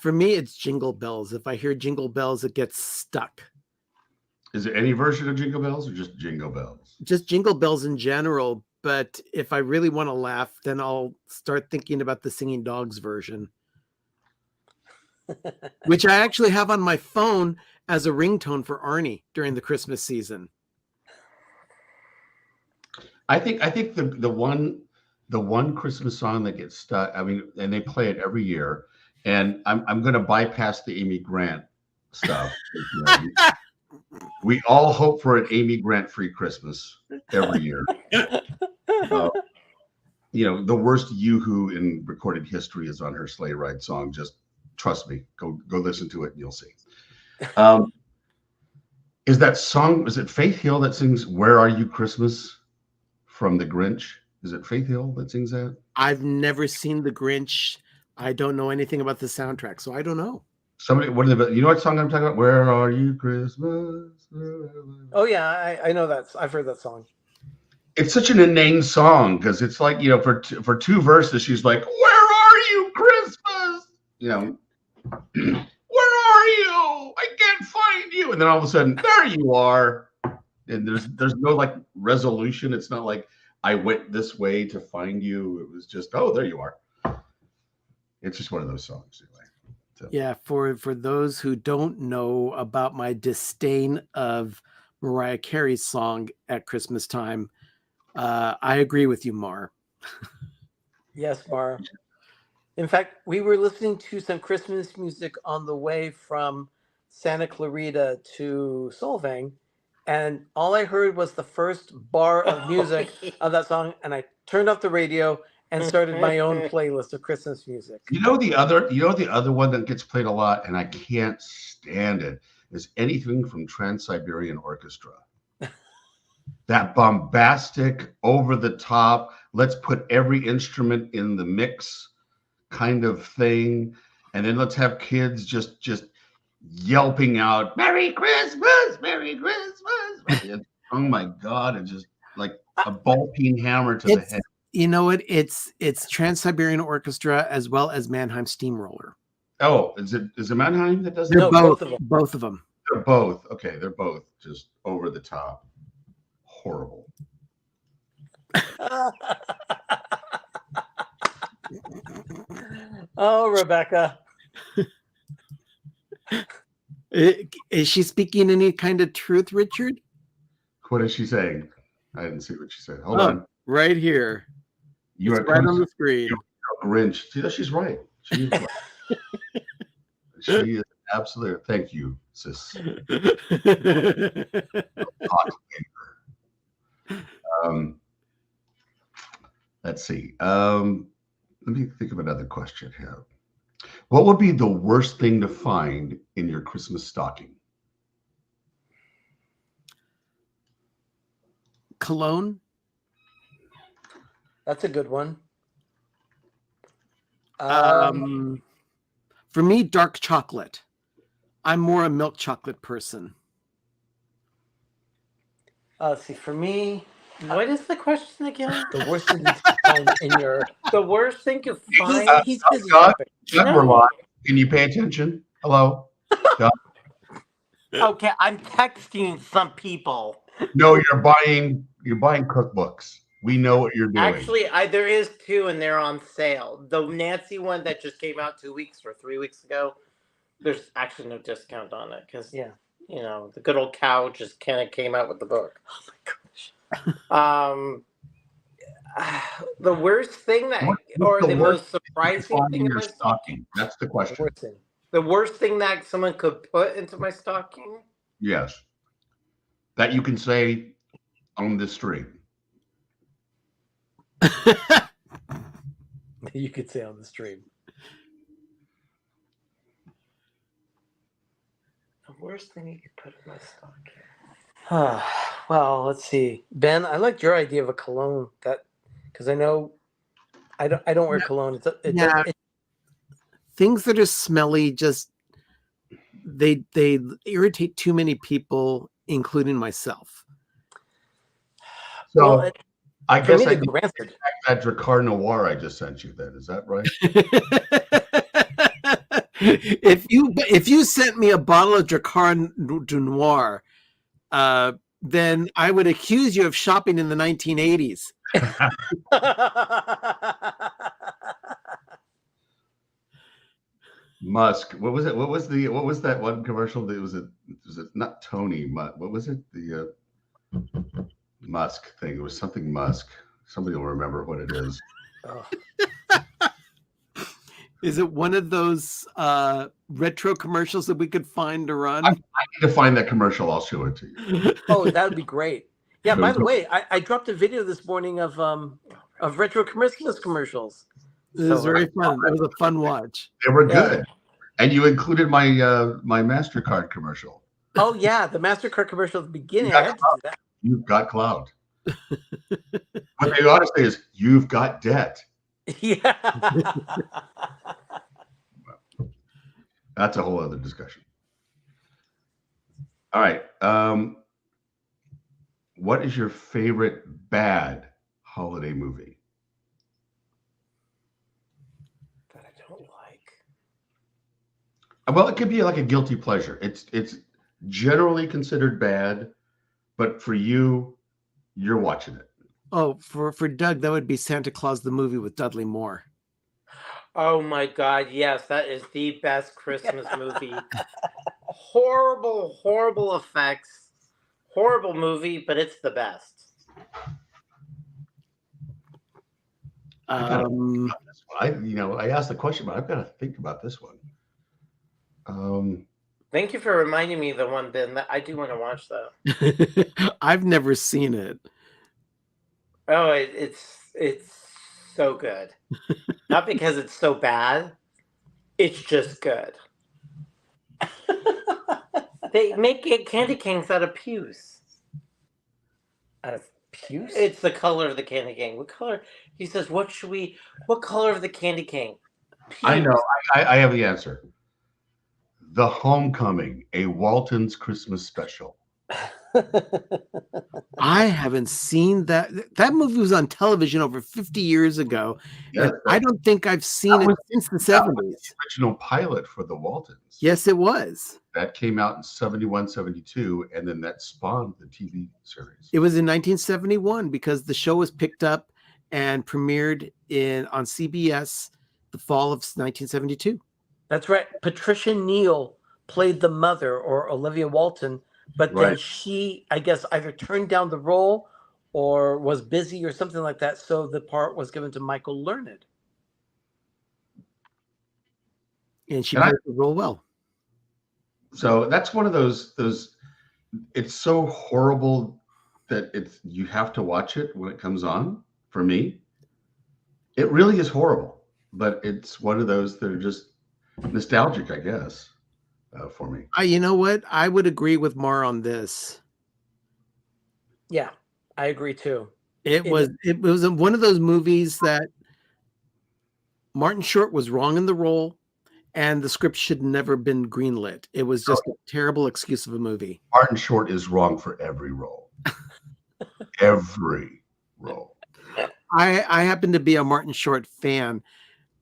For me, it's Jingle Bells. If I hear Jingle Bells, it gets stuck. Is there any version of Jingle Bells or just Jingle Bells? Just Jingle Bells in general. But if I really want to laugh, then I'll start thinking about the Singing Dogs version, which I actually have on my phone as a ringtone for Arnie during the Christmas season. I think the one Christmas song that gets stuck. I mean, and they play it every year. And I'm going to bypass the Amy Grant stuff. We all hope for an Amy Grant free Christmas every year. The worst yoo-hoo in recorded history is on her sleigh ride song. Just Trust me. Go listen to it and you'll see. Is that song, is it Faith Hill that sings Where Are You Christmas from the Grinch? Is it Faith Hill that sings that? I've never seen The Grinch. I don't know anything about the soundtrack, so I don't know. Somebody, you know what song I'm talking about? Where Are You Christmas? Oh yeah, I know that. I've heard that song. It's such an inane song because it's like, you know, for two verses, she's like, "Where are you, Christmas?" You know, "Where are you? I can't find you." And then all of a sudden, there you are. And there's no like resolution. It's not like I went this way to find you. It was just, oh, there you are. It's just one of those songs anyway. So. Yeah, for those who don't know about my disdain of Mariah Carey's song at Christmas time, I agree with you, Mar. Yes, Mar. In fact, we were listening to some Christmas music on the way from Santa Clarita to Solvang, and all I heard was the first bar of music of that song, and I turned off the radio and started my own playlist of Christmas music. You know the other one that gets played a lot, and I can't stand it, is anything from Trans-Siberian Orchestra. That bombastic, over the top, let's put every instrument in the mix kind of thing, and then let's have kids just yelping out "Merry Christmas, Merry Christmas." Oh my God, it's just like a ball-peen hammer to the head. You know what? It's Trans-Siberian Orchestra as well as Mannheim Steamroller. Oh, is it Mannheim that does that? They're No, both both of them. Both of them. They're both okay. They're both just over the top, horrible. Oh, Rebecca. Is she speaking any kind of truth, Richard? What is she saying? I didn't see what she said. Hold on. Right here. You It's are right on the screen. Grinch. See, she's right. She is right. She is absolutely. Thank you, sis. Let's see. Let me think of another question here. What would be the worst thing to find in your Christmas stocking? Cologne. That's a good one. For me, dark chocolate. I'm more a milk chocolate person. See, for me, What is the question again? the worst thing you can find in your The worst thing to find. he's busy Doug? shopping. Doug, we're live. Can you pay attention? Hello? Okay, I'm texting some people. No, you're buying cookbooks. We know what you're doing. Actually, there is two, and they're on sale. The Nancy one that just came out 2 weeks or 3 weeks ago. There's actually no discount on it because Yeah. you know the good old cow just kind of came out with the book. Oh my gosh. The worst thing that, What's or the the worst most surprising Find thing in in your my stocking. That's the The question. worst thing. The worst thing that someone could put into my stocking. Yes. That you can say on the street. You could say on the stream. The worst thing you could put in my stocking. Well, let's see. Ben, I liked your idea of a cologne because I know I don't wear cologne. Things that are smelly just they irritate too many people, including myself. So I for guess me, I they need go rancid. that Dracar Noir I just sent you then. Is that right? If you sent me a bottle of Dracar Noir, then I would accuse you of shopping in the 1980s. Musk. What was it? What was that one commercial? Was it not Tony? What was it? The Musk thing. It was something Musk. Somebody will remember what it is. Oh. Is it one of those retro commercials that we could find to run? I need to find that commercial. I'll show it to you. Oh, that would be great. Yeah. By the way, I dropped a video this morning of retro Christmas commercials. It was very fun. It was a fun watch. They were good. And you included my my MasterCard commercial. Oh yeah, the MasterCard commercial at the beginning. You I got had to do that. You've got clout. What they ought to say is, you've got debt. Yeah. That's a whole other discussion. All right. What is your favorite bad holiday movie? That I don't like. Well, it could be like a guilty pleasure. It's generally considered bad, but for you, you're watching it. Oh, for Doug, that would be Santa Claus the movie with Dudley Moore. Oh my God, yes, that is the best Christmas movie. Horrible, horrible effects. Horrible movie, but it's the best. I asked the question, but I've got to think about this one. Thank you for reminding me of the one, Ben. I do want to watch that. I've never seen it. Oh, it's so good. Not because it's so bad. It's just good. They make candy canes out of pews. Out of pews? It's the color of the candy cane. What color? He says, what color of the candy cane? Pews. I know. I have the answer. The Homecoming, a Walton's Christmas special. I haven't seen that. That movie was on television over 50 years ago. Yes, and I don't think I've seen it since the 70s. The original pilot for the Waltons. Yes, it was. That came out in 71, 72, and then that spawned the TV series. It was in 1971 because the show was picked up and premiered on CBS the fall of 1972. That's right. Patricia Neal played the mother, or Olivia Walton, but then she, I guess, either turned down the role or was busy or something like that. So the part was given to Michael Learned. And she played the role well. So that's one of those. It's so horrible that you have to watch it when it comes on. For me, it really is horrible, but it's one of those that are just nostalgic, I guess, for me. You know what? I would agree with Mar on this. Yeah, I agree too. It was one of those movies that Martin Short was wrong in the role, and the script should never been greenlit. It was just a terrible excuse of a movie. Martin Short is wrong for every role. Every role. I happen to be a Martin Short fan,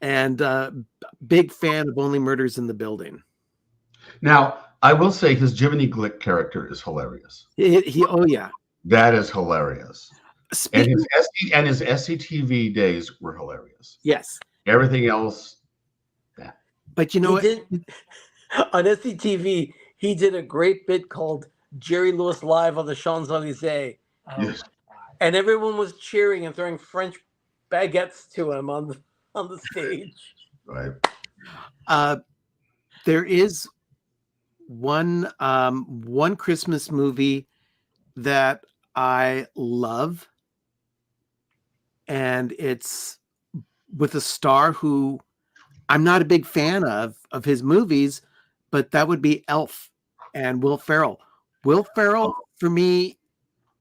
and big fan of Only Murders in the Building. Now, I will say his Jiminy Glick character is hilarious. Oh yeah, that is hilarious. And his SCTV days were hilarious. Yes. Everything else, yeah. But you know what? On SCTV, he did a great bit called Jerry Lewis Live on the Champs-Elysees. Yes. And everyone was cheering and throwing French baguettes to him on the stage. Right. There is one Christmas movie that I love, and it's with a star who I'm not a big fan of his movies, but that would be Elf and Will Ferrell. Will Ferrell, for me,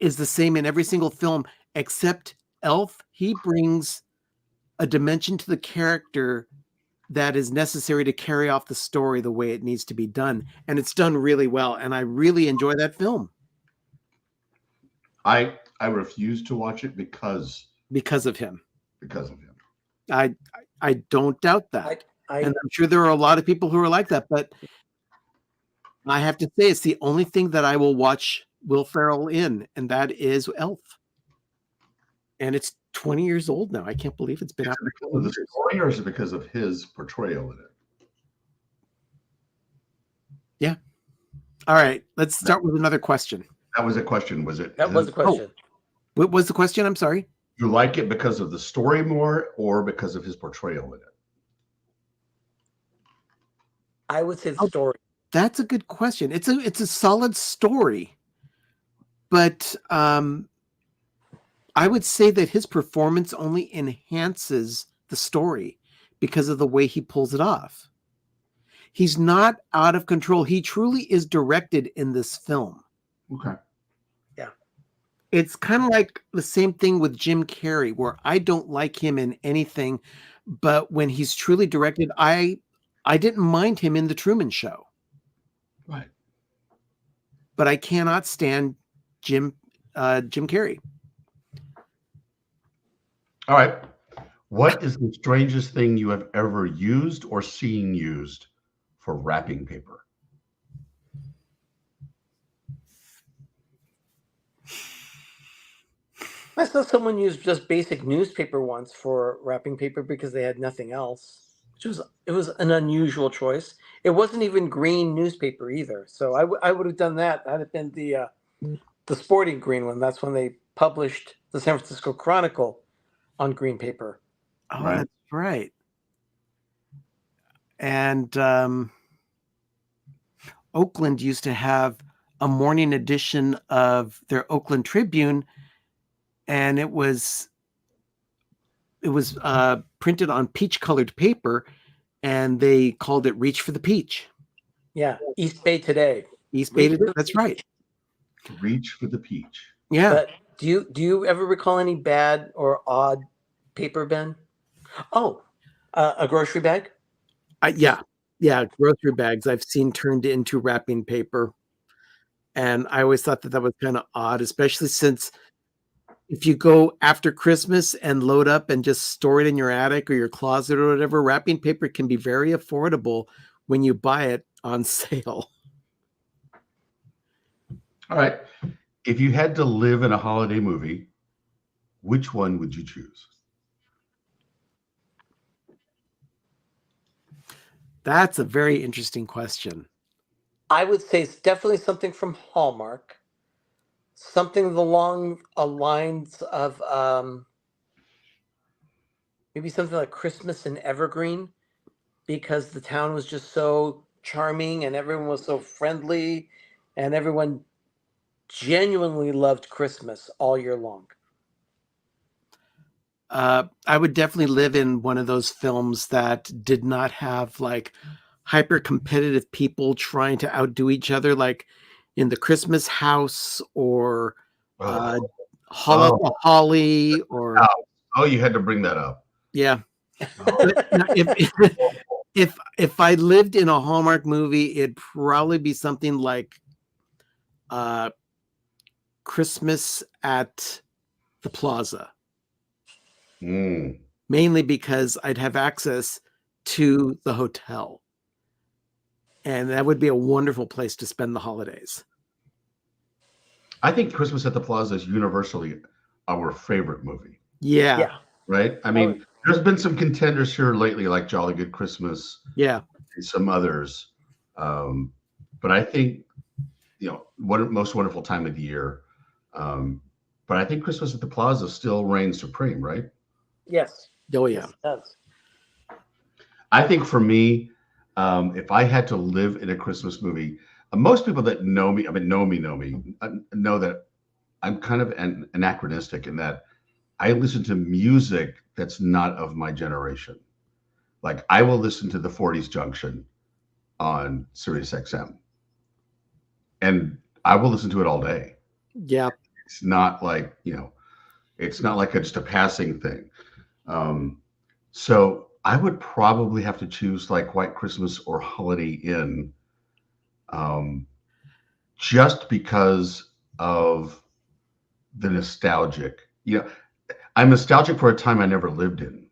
is the same in every single film except Elf. He brings a dimension to the character that is necessary to carry off the story the way it needs to be done. And it's done really well. And I really enjoy that film. I refuse to watch it because of him. Because of him. I don't doubt that. And I'm sure there are a lot of people who are like that, but I have to say it's the only thing that I will watch Will Ferrell in, and that is Elf. And it's 20 years old now. I can't believe it's been out for 20 years. Story, or is it because of his portrayal in it? Yeah. All right. Let's start with another question. That was a question, was it? That was a question. Oh, what was the question? I'm sorry. You like it because of the story more or because of his portrayal in it? I would say the story. That's a good question. It's a solid story. But I would say that his performance only enhances the story because of the way he pulls it off. He's not out of control. He truly is directed in this film. Okay. It's kind of like the same thing with Jim Carrey, where I don't like him in anything, but when he's truly directed, I didn't mind him in The Truman Show. Right. But I cannot stand Jim Carrey. All right. What is the strangest thing you have ever used or seen used for wrapping paper? I saw someone use just basic newspaper once for wrapping paper because they had nothing else. It was an unusual choice. It wasn't even green newspaper either. So I would have done that. That'd have been the sporting green one. That's when they published the San Francisco Chronicle on green paper. Oh, Right. that's right. And Oakland used to have a morning edition of their Oakland Tribune, and it was printed on peach-colored paper, and they called it "Reach for the Peach." Yeah, East Bay Today. East Bay Today. That's right. Reach for the peach. Yeah. But do you ever recall any bad or odd paper, Ben? Oh, a grocery bag? Yeah. Grocery bags I've seen turned into wrapping paper. And I always thought that was kind of odd, especially since if you go after Christmas and load up and just store it in your attic or your closet or whatever, wrapping paper can be very affordable when you buy it on sale. All right. If you had to live in a holiday movie, which one would you choose? That's a very interesting question. I would say it's definitely something from Hallmark. Something along the lines of maybe something like Christmas in Evergreen, because the town was just so charming and everyone was so friendly and everyone genuinely loved Christmas all year long. I would definitely live in one of those films that did not have like hyper competitive people trying to outdo each other, like in The Christmas House or Holly or you had to bring that up. Yeah. If I lived in a Hallmark movie, it'd probably be something like Christmas at the Plaza. Mainly because I'd have access to the hotel. And that would be a wonderful place to spend the holidays. I think Christmas at the Plaza is universally our favorite movie. Yeah. Right? I mean, there's been some contenders here lately, like Jolly Good Christmas. Yeah. And some others. But I think, most wonderful time of the year. But I think Christmas at the Plaza still reigns supreme, right? Yes. Oh, yeah. Yes, it does. I think for me, if I had to live in a Christmas movie, most people that know me know that I'm kind of anachronistic in that I listen to music that's not of my generation. Like I will listen to the 40s Junction on Sirius XM, and I will listen to it all day. Yeah. It's not like, it's not like just a passing thing. So I would probably have to choose like White Christmas or Holiday Inn, just because of the nostalgic. I'm nostalgic for a time I never lived in.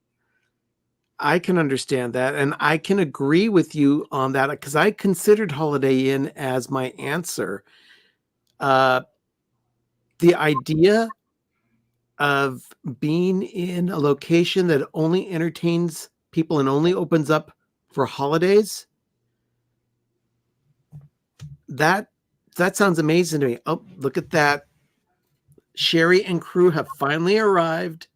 I can understand that. And I can agree with you on that because I considered Holiday Inn as my answer. The idea of being in a location that only entertains people and only opens up for holidays, that sounds amazing to me. Oh, look at that. Sherry and crew have finally arrived.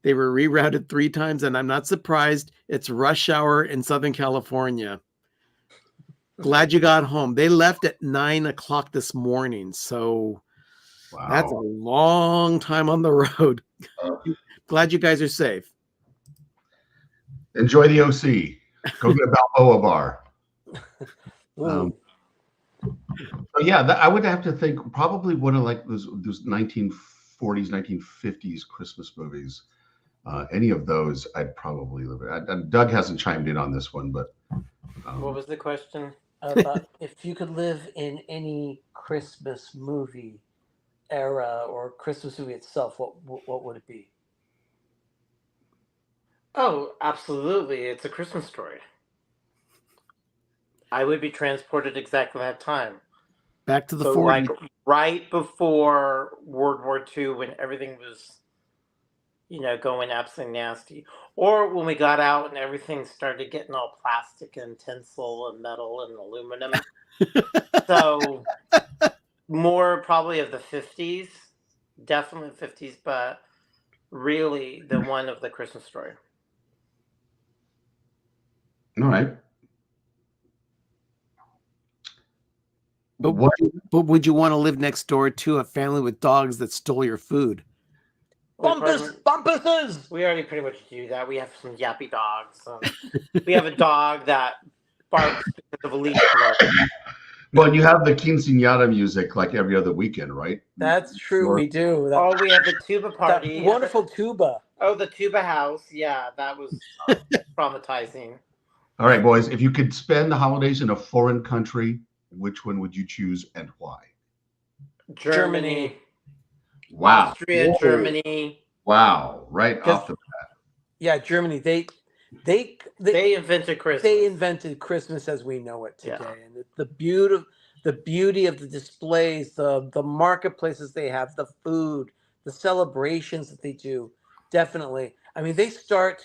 They were rerouted 3 times, and I'm not surprised. It's rush hour in Southern California. Glad you got home. They left at 9:00 this morning, so Wow. That's a long time on the road. Glad you guys are safe. Enjoy the OC. Go get a Balboa bar. Ooh. So yeah, I would have to think probably one of like those 1940s, 1950s Christmas movies. Any of those, I'd probably live in. Doug hasn't chimed in on this one, but What was the question? About if you could live in any Christmas movie era or Christmas movie itself, what would it be? Oh, absolutely. It's a Christmas story. I would be transported exactly that time. Back to the So 40s. like right before World War II when everything was, going absolutely nasty. Or when we got out and everything started getting all plastic and tinsel and metal and aluminum. So more probably of the 50s. Definitely 50s, but really the one of the Christmas story. all right. But would you want to live next door to a family with dogs that stole your food? Bumpuses! We already pretty much do that. We have some yappy dogs. We have a dog that barks because of a leash blow. Well, you have the quinceañera music like every other weekend, right? That's true. We do. Oh, we have the tuba party. That wonderful tuba. Oh, the tuba house. Yeah, that was traumatizing. All right, boys. If you could spend the holidays in a foreign country, which one would you choose and why? Germany. Wow. Austria, Whoa. Germany. Wow. Right off the bat. Yeah, Germany. They invented Christmas. They invented Christmas as we know it today, and the beauty of the displays, the marketplaces they have, the food, the celebrations that they do. Definitely. I mean, they start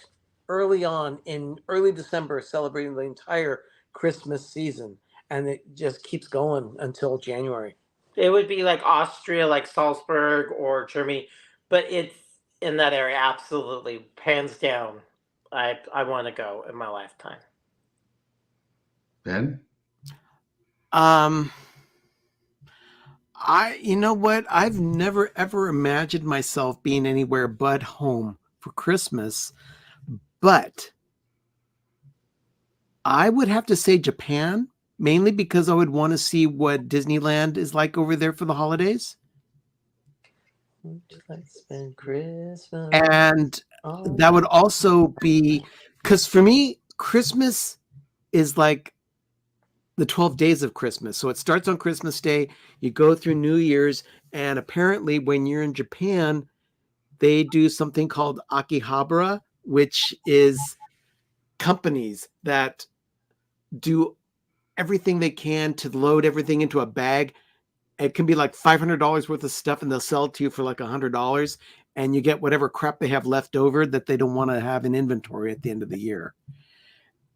early on in early December celebrating the entire Christmas season, and it just keeps going until January. It would be like Austria, like Salzburg or Germany, but it's in that area. Absolutely, hands down. I want to go in my lifetime. Ben? You know what? I've never ever imagined myself being anywhere but home for Christmas, but I would have to say Japan, mainly because I would want to see what Disneyland is like over there for the holidays. Spend Christmas. And that would also be because for me, Christmas is like the 12 days of Christmas. So it starts on Christmas Day, you go through New Year's, and apparently when you're in Japan, they do something called Akihabara, which is companies that do everything they can to load everything into a bag. It can be like $500 worth of stuff, and they'll sell it to you for like $100, and you get whatever crap they have left over that they don't want to have in inventory at the end of the year.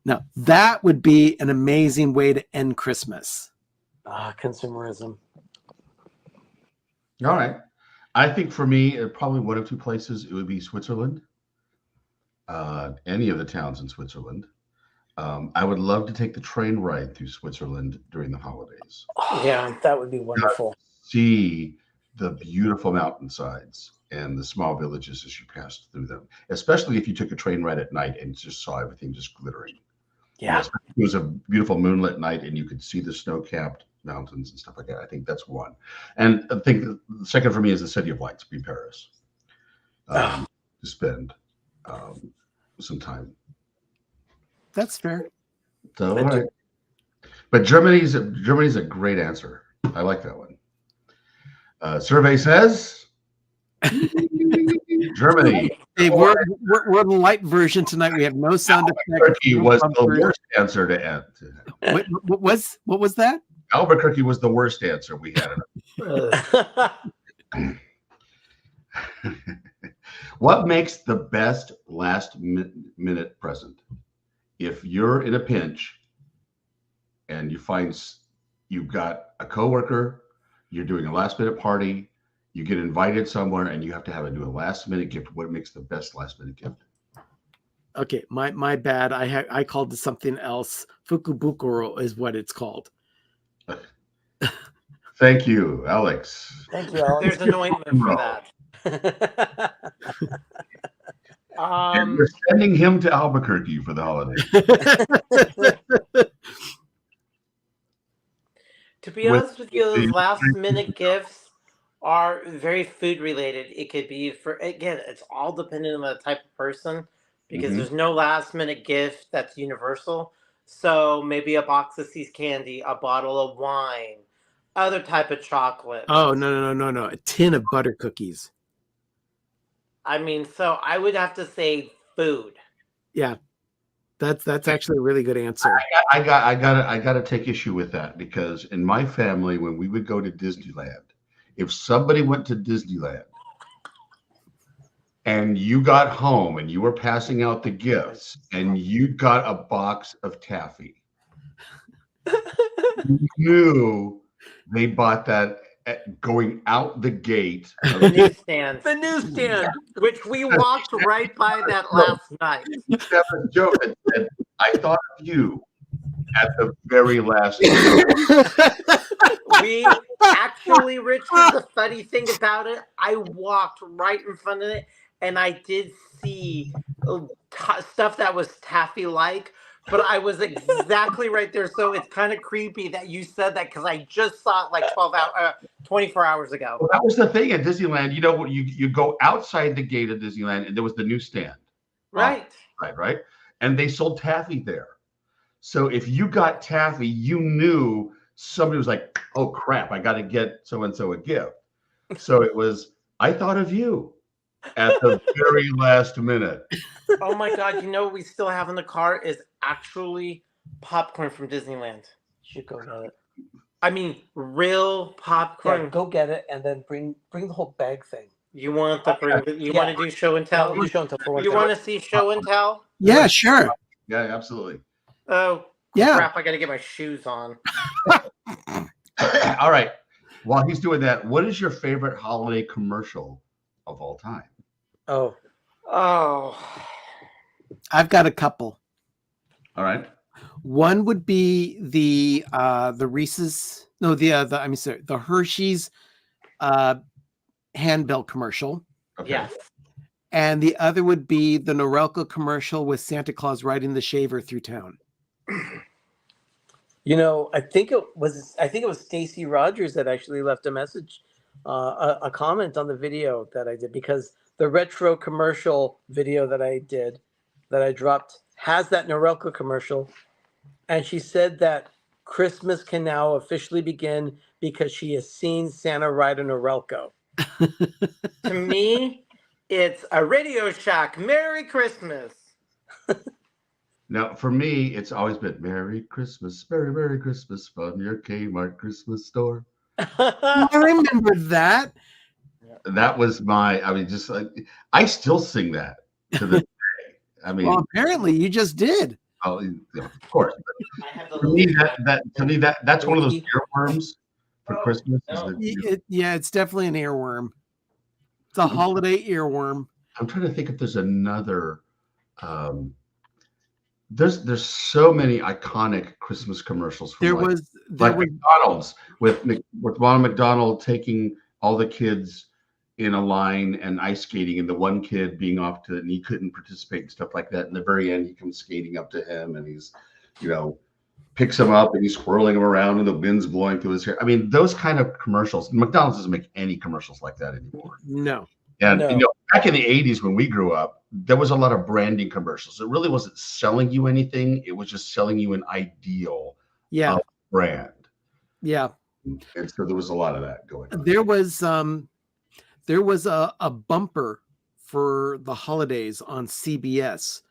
Now, that would be an amazing way to end Christmas. Consumerism. All right. I think for me, probably one of two places. It would be Switzerland. Any of the towns in Switzerland. I would love to take the train ride through Switzerland during the holidays. Yeah, that would be wonderful. See the beautiful mountainsides and the small villages as you passed through them, especially if you took a train ride at night and just saw everything just glittering. Yeah. It was a beautiful moonlit night and you could see the snow-capped mountains and stuff like that. I think that's one. And I think the second for me is the City of Lights, be Paris. To spend some time. That's fair. So, all right. But Germany's a great answer. I like that one. Survey says Germany. Hey, we're the light version tonight. We have no sound effects. Albuquerque was the worst answer to end. What was that? Albuquerque was the worst answer we had. What makes the best last minute present? If you're in a pinch and you find you've got a coworker, you're doing a last minute party, you get invited somewhere and you have to do a last minute gift, what makes the best last minute gift? Okay, my bad. I called it something else. Fukubukuro is what it's called. Thank you, Alex. Thank you, Alex. There's an ointment for that. And we're sending him to Albuquerque for the holidays. To be honest with you, those last minute gifts are very food related. It could be it's all dependent on the type of person because there's no last minute gift that's universal. So maybe a box of See's candy, a bottle of wine, other type of chocolate. Oh, no. A tin of butter cookies. I mean, so I would have to say food. Yeah. That's actually a really good answer. I gotta take issue with that because in my family, when we would go to Disneyland, if somebody went to Disneyland and you got home and you were passing out the gifts and you got a box of taffy, you knew they bought that going out the gate. The newsstand. The newsstand. Which we walked right by that last night. That was a joke that said, I thought of you at the very last minute. We actually, Richard, the funny thing about it, I walked right in front of it and I did see stuff that was taffy-like, but I was exactly right there. So it's kind of creepy that you said that because I just saw it like 24 hours ago. Well, that was the thing at Disneyland. You know, you go outside the gate of Disneyland and there was the newsstand. Right. Right. And they sold taffy there. So if you got taffy, you knew somebody was like, oh, crap, I got to get so-and-so a gift. So it was, I thought of you at the very last minute. Oh, my God. You know what we still have in the car is actually popcorn from Disneyland. You should go get it. I mean, real popcorn. Yeah, go get it and then bring the whole bag thing. You want to bring? You want to do show and tell? Do show and tell for one You thing. want to see show and tell? Yeah, sure. Yeah, absolutely. Oh, Yeah. crap! I got to get my shoes on. All right. While he's doing that, what is your favorite holiday commercial of all time? Oh, I've got a couple. All right. One would be the Reese's, no, the Hershey's handbell commercial. Okay. Yes. And the other would be the Norelco commercial with Santa Claus riding the shaver through town. you know, I think it was Stacy Rogers that actually left a message, a comment on the video that I did, because the retro commercial video that I dropped has that Norelco commercial, and she said that Christmas can now officially begin because she has seen Santa ride a Norelco. To me, it's a Radio Shack. Merry Christmas. Now, for me, it's always been Merry Christmas, Merry Christmas from your Kmart Christmas store. I remember that. That was just like, I still sing that to this day. I mean, Well, apparently you just did. of course. I have the For me, that's one of those earworms for Christmas. It's definitely an earworm. It's a holiday earworm. I'm trying to think if there's another. There's so many iconic Christmas commercials. From McDonald's with Ronald McDonald taking all the kids in a line and ice skating, and the one kid being off and he couldn't participate and stuff like that. In the very end, he comes skating up to him and he's, picks him up and he's swirling him around and the wind's blowing through his hair. I mean, those kind of commercials. McDonald's doesn't make any commercials like that anymore. No. And back in the 80s when we grew up, there was a lot of branding commercials. It really wasn't selling you anything. It was just selling you an ideal of brand. Yeah. And so there was a lot of that going on. There was a bumper for the holidays on CBS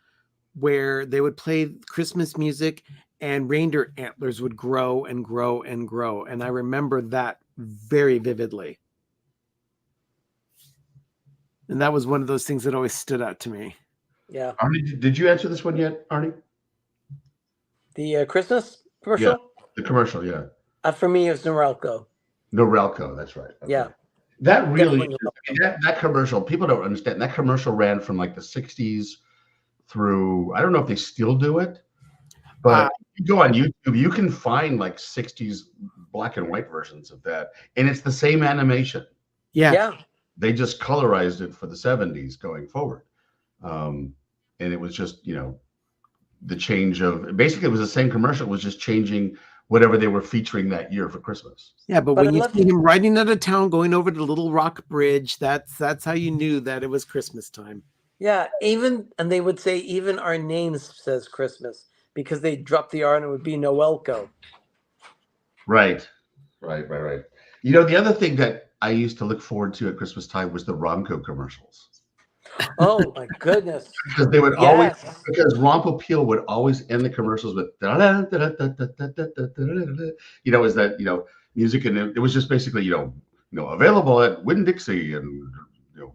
where they would play Christmas music and reindeer antlers would grow and grow and grow. And I remember that very vividly. And that was one of those things that always stood out to me. Yeah. Arnie, did you answer this one yet, Arnie? The Christmas commercial? Yeah, the commercial, yeah. For me, it was Norelco. Norelco, that's right. Okay. Yeah. That really, that commercial, people don't understand. That commercial ran from like the 60s through, I don't know if they still do it, but you go on YouTube, you can find like 60s black and white versions of that. And it's the same animation. Yeah. They just colorized it for the 70s going forward. And it was just, the change of, basically it was the same commercial. It was just changing whatever they were featuring that year for Christmas. Yeah, but But when I you love see him riding out of town, going over the Little Rock Bridge, that's how you knew that it was Christmas time. Yeah, and they would say even our names says Christmas because they drop the R and it would be Noelco. Right. You know, the other thing that I used to look forward to at Christmas time was the Ronco commercials. Oh my goodness! Because they would always, Yes. because Ron Popeil would always end the commercials with, you know, is that, you know, music, and it was just basically, you know, available at Winn-Dixie and, you know,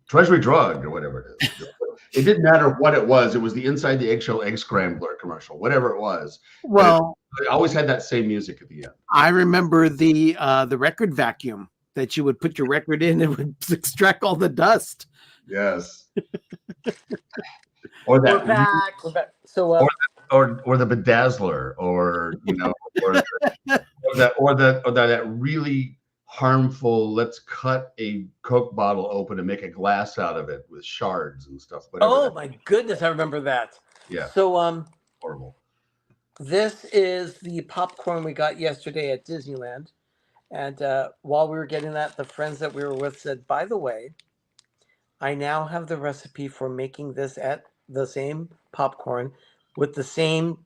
Treasury Drug or whatever it is. It didn't matter what it was. It was the Inside the Eggshell Egg Scrambler commercial, whatever it was. Well, it always had that same music at the end. I remember the record vacuum that you would put your record in and it would extract all the dust. Yes. Or that. We're back. So Or the bedazzler, or you know, or that really harmful. Let's cut a Coke bottle open and make a glass out of it with shards and stuff. oh my goodness, I remember that. Yeah. So Horrible. this is the popcorn we got yesterday at Disneyland, and while we were getting that, the friends that we were with said, "By the way, I now have the recipe for making this at the same popcorn with the same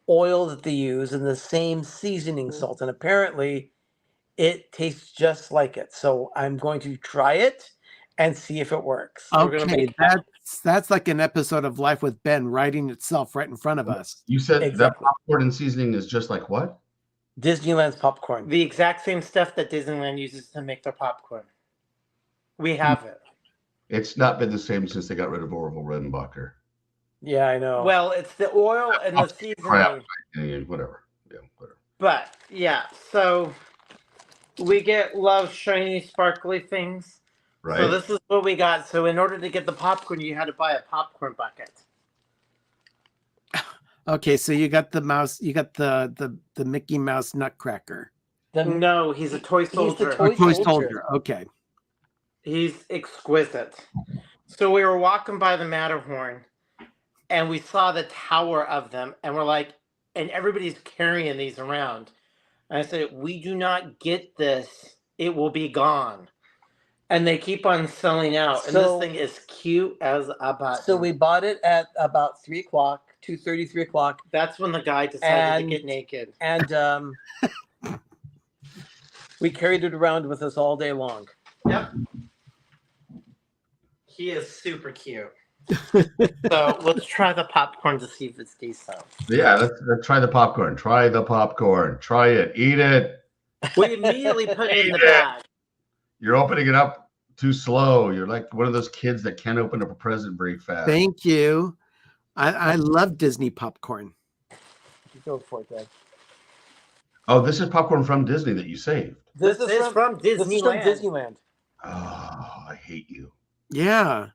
oil that they use and the same seasoning salt. And apparently it tastes just like it. So I'm going to try it and see if it works. We're gonna Okay, make that's like an episode of Life with Ben writing itself right in front of us. You said that Exactly. popcorn and seasoning is just like what? Disneyland's popcorn. The exact same stuff that Disneyland uses to make their popcorn. We have it. It's not been the same since they got rid of Orville Redenbacher. Yeah, I know. Well, it's the oil and the seasoning. Crap. Yeah, whatever. Yeah, whatever. But yeah, so we love shiny, sparkly things. Right. So this is what we got. So in order to get the popcorn, you had to buy a popcorn bucket. Okay, so you got the mouse, you got the Mickey Mouse Nutcracker. No, he's a toy soldier. Toy soldier. Okay. He's exquisite. So we were walking by the Matterhorn, and we saw the tower of them, and we're like, and everybody's carrying these around. And I said, we do not get this, it will be gone. And they keep on selling out. And So- this thing is cute as a button. So we bought it at about 3 o'clock, 2:30, 3 o'clock. That's when the guy decided And- to get naked. And we carried it around with us all day long. Yep. He is super cute. So let's try the popcorn to see if it's decent. Yeah, let's try the popcorn. Try the popcorn. Try it. Eat it. We immediately put it in the bag. You're opening it up too slow. You're like one of those kids that can't open up a present very fast. Thank you. I love Disney popcorn. Go for it, Dad. Oh, this is popcorn from Disney that you saved. This is from This is from Disneyland. Disneyland. Oh, I hate you. Yeah.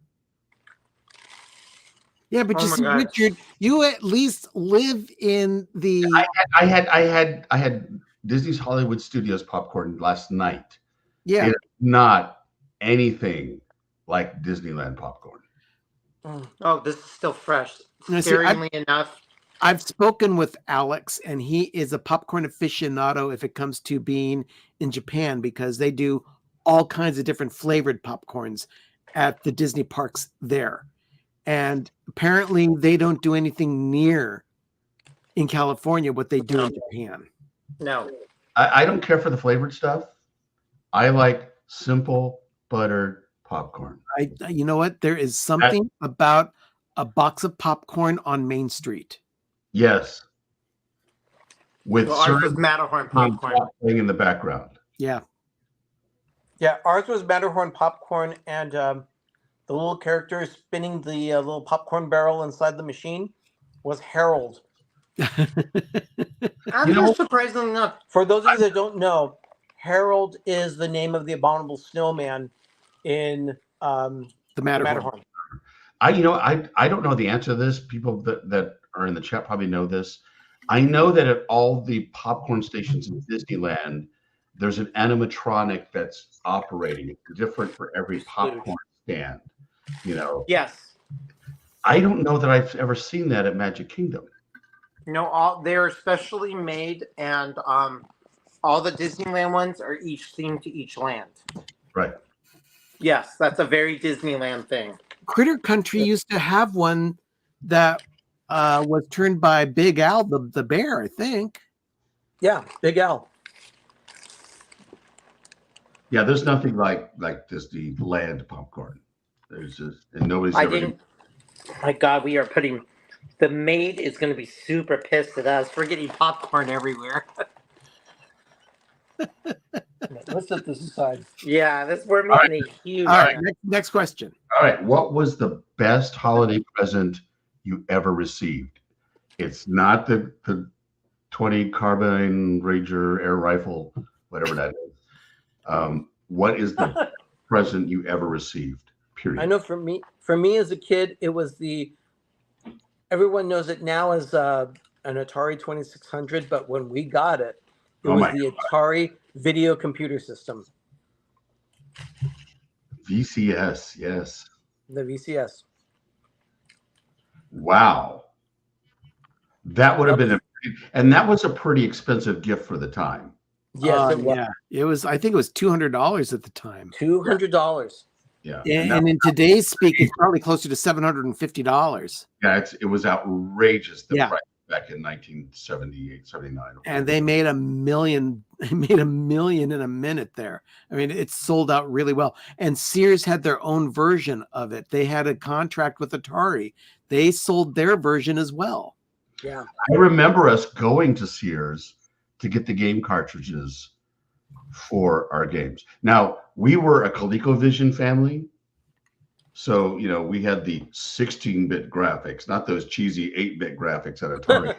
Yeah, but Oh you my see, God. Richard, you at least live in the. I had Disney's Hollywood Studios popcorn last night. Yeah. It's not anything like Disneyland popcorn. Oh, this is still fresh. Now, see, Scaringly enough. I've spoken with Alex, and he is a popcorn aficionado if it comes to being in Japan, because they do all kinds of different flavored popcorns at the Disney parks there. And apparently they don't do anything near in California what they do in Japan. No. I don't care for the flavored stuff. I like simple buttered popcorn. You know what? There is something about a box of popcorn on Main Street. Yes. With Well, ours was certain Matterhorn popcorn. thing in the background. Yeah. Yeah, ours was Matterhorn popcorn, and the little character spinning the little popcorn barrel inside the machine was Harold. Surprisingly enough, For those of you that don't know, Harold is the name of the abominable snowman in The Matterhorn. Matterhorn. I don't know the answer to this. People that are in the chat probably know this. I know that at all the popcorn stations in Disneyland, there's an animatronic that's operating. It's different for every popcorn stand. You know, yes. I don't know that I've ever seen that at Magic Kingdom. No, they're specially made, and all the Disneyland ones are each themed to each land. Right. Yes, that's a very Disneyland thing. Critter Country used to have one that was turned by Big Al, the bear, I think. Yeah, Big Al. Yeah, there's nothing like Disneyland popcorn. There's just, and nobody's I ever. didn't. My God, we are putting. The maid is going to be super pissed at us for getting popcorn everywhere. Let's set this aside. Yeah, we're making a huge. All right, next question. All right, what was the best holiday present you ever received? It's not the 20 carbine Ranger air rifle, whatever that is. What is the present you ever received? Period. I know for me as a kid, it was everyone knows it now as an Atari 2600, but when we got it, it was the Atari video computer system. VCS, yes. The VCS. Wow. That would have been and that was a pretty expensive gift for the time. Yes, it was. Yeah, it was. I think it was $200 at the time. $200. Yeah. And in today's speak, it's probably closer to $750. Yeah, it was outrageous. The Yeah. price back in 1978, 79. And they made $1 million. They made $1 million in a minute there. I mean, it sold out really well. And Sears had their own version of it. They had a contract with Atari. They sold their version as well. Yeah. I remember us going to Sears to get the game cartridges for our games. Now, we were a ColecoVision family. So, we had the 16-bit graphics, not those cheesy 8-bit graphics at Atari.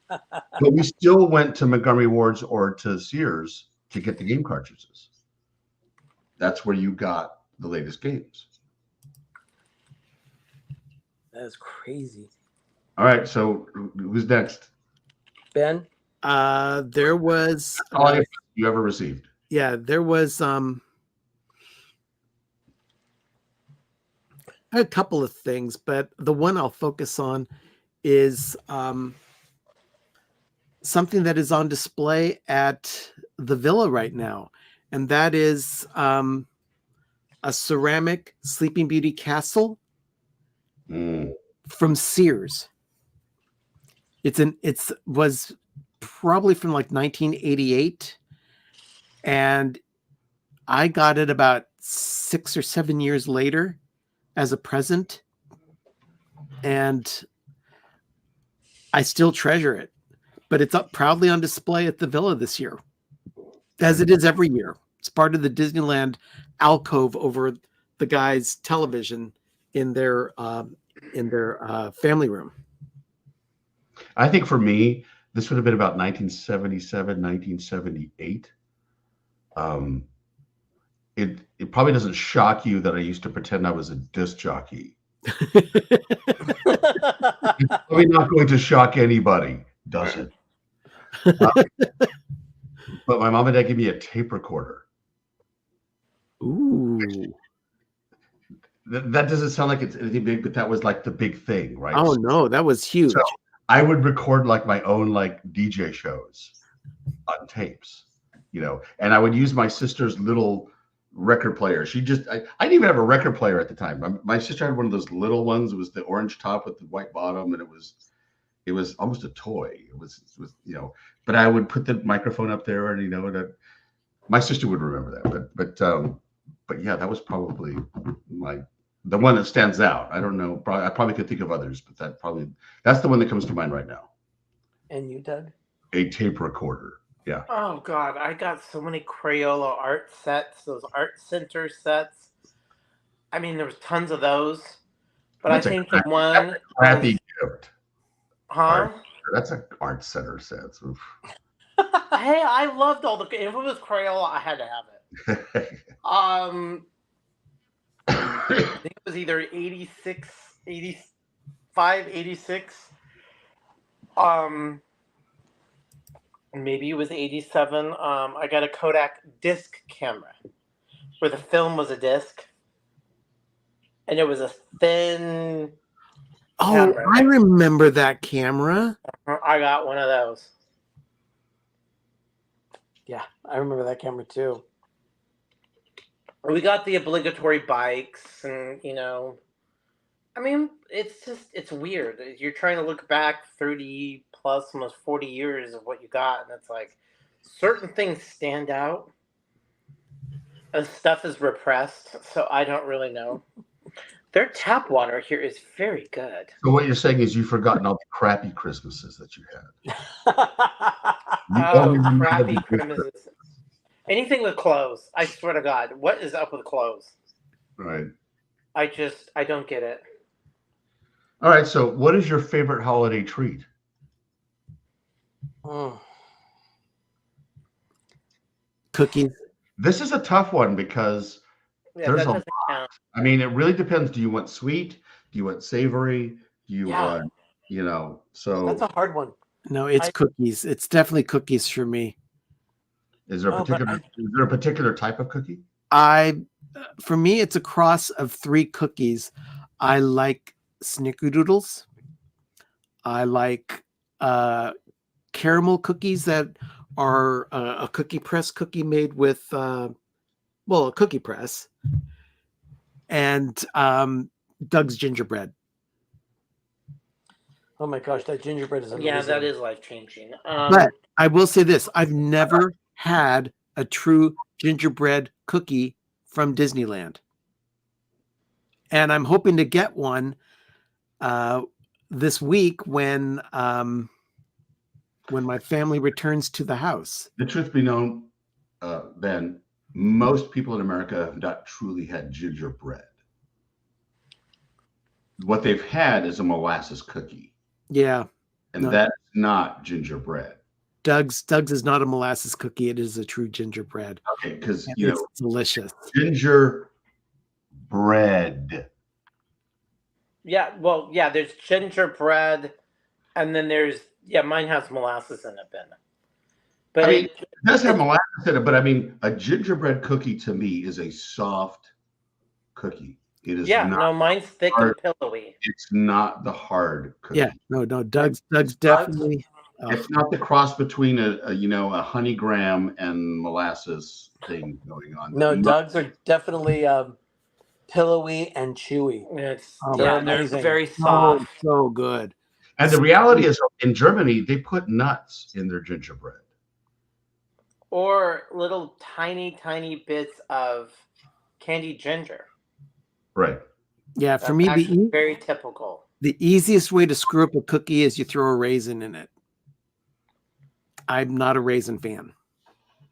But we still went to Montgomery Ward's or to Sears to get the game cartridges. That's where you got the latest games. That is crazy. All right, so who's next? Ben? There was Holiday you ever received? Yeah, there was a couple of things, but the one I'll focus on is something that is on display at the Villa right now, and that is a ceramic Sleeping Beauty castle from Sears. It was probably from like 1988, and I got it about 6 or 7 years later as a present, and I still treasure it. But it's up proudly on display at the Villa this year, as it is every year. It's part of the Disneyland alcove over the guy's television in their family room. I think for me, this would have been about 1977, 1978. It probably doesn't shock you that I used to pretend I was a disc jockey. It's probably not going to shock anybody, does it? But my mom and dad gave me a tape recorder. Ooh. That doesn't sound like it's anything big, but that was like the big thing, right? Oh no, that was huge. So I would record like my own like DJ shows on tapes, and I would use my sister's little record player. I didn't even have a record player at the time. My sister had one of those little ones. It was the orange top with the white bottom, and it was almost a toy. It was but I would put the microphone up there, and my sister would remember that. But yeah, that was probably the one that stands out. I don't know. I probably could think of others, but that's the one that comes to mind right now. And you, Doug? A tape recorder. Yeah. Oh God, I got so many Crayola art sets, those art center sets. I mean, there was tons of those, but That's I think the one crappy gift. Huh? That's an art center set. Hey, I loved all if it was Crayola, I had to have it. I think it was either 86, 85, 86. Maybe it was 87. I got a Kodak disc camera where the film was a disc. And it was a thin Oh, camera. I remember that camera. I got one of those. Yeah, I remember that camera too. We got the obligatory bikes, and I mean, it's weird. You're trying to look back 30 plus, almost 40 years of what you got, and it's like certain things stand out, and stuff is repressed. So I don't really know. Their tap water here is very good. So what you're saying is you've forgotten all the crappy Christmases that you had. You Oh, only remember crappy the good Christmases. Anything with clothes. I swear to God, what is up with clothes? Right. I don't get it. All right. So what is your favorite holiday treat? Cookies. This is a tough one because Yeah, there's that a doesn't count. I mean, it really depends. Do you want sweet? Do you want savory? Do you Yeah. want, so That's a hard one. No, it's cookies. It's definitely cookies for me. is there a particular type of cookie? For me, it's a cross of 3 cookies. I like snickerdoodles. I like caramel cookies that are a cookie press cookie made with, a cookie press. And Doug's gingerbread. Oh my gosh, that gingerbread is amazing. Yeah, that is life changing. But I will say this: I've never had a true gingerbread cookie from Disneyland, and I'm hoping to get one this week when my family returns to the house. The truth be known, Ben, most people in America have not truly had gingerbread. What they've had is a molasses cookie. Yeah. And that's not gingerbread. Doug's is not a molasses cookie. It is a true gingerbread. Okay, because it's delicious. Gingerbread. Yeah, well, yeah, there's gingerbread, and then mine has molasses in it, Ben. But I mean, it does have molasses in it, but I mean, a gingerbread cookie to me is a soft cookie. It is not mine's thick and pillowy. It's not the hard cookie. Yeah, no, Doug's definitely. It's not the cross between a honey graham and molasses thing going on. No, Doug's are definitely pillowy and chewy. They're very soft. So good. And the reality is, in Germany, they put nuts in their gingerbread. Or little tiny, tiny bits of candied ginger. Right. Yeah, for me, very typical. The easiest way to screw up a cookie is you throw a raisin in it. I'm not a raisin fan.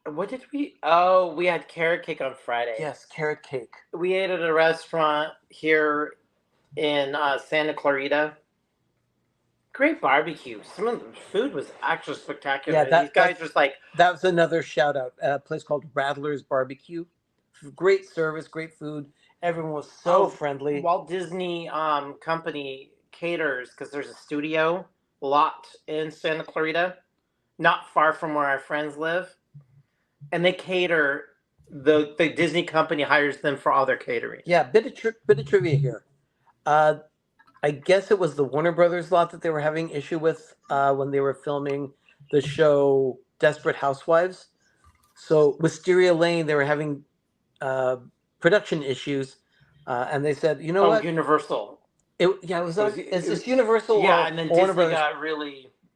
What did we? Oh, we had carrot cake on Friday. Yes, carrot cake. We ate at a restaurant here in Santa Clarita. Great barbecue. Some of the food was actually spectacular. Yeah, these guys just like that was another shout out. A place called Rattler's Barbecue. Great service, great food. Everyone was so friendly. Walt Disney Company caters because there's a studio lot in Santa Clarita, not far from where our friends live, and they cater. The Disney Company hires them for all their catering. Yeah, bit of trivia here. I guess it was the Warner Brothers lot that they were having issue with when they were filming the show Desperate Housewives. So Wisteria Lane, they were having production issues, and they said, "You know what? Universal." It was it's Universal. Yeah, and then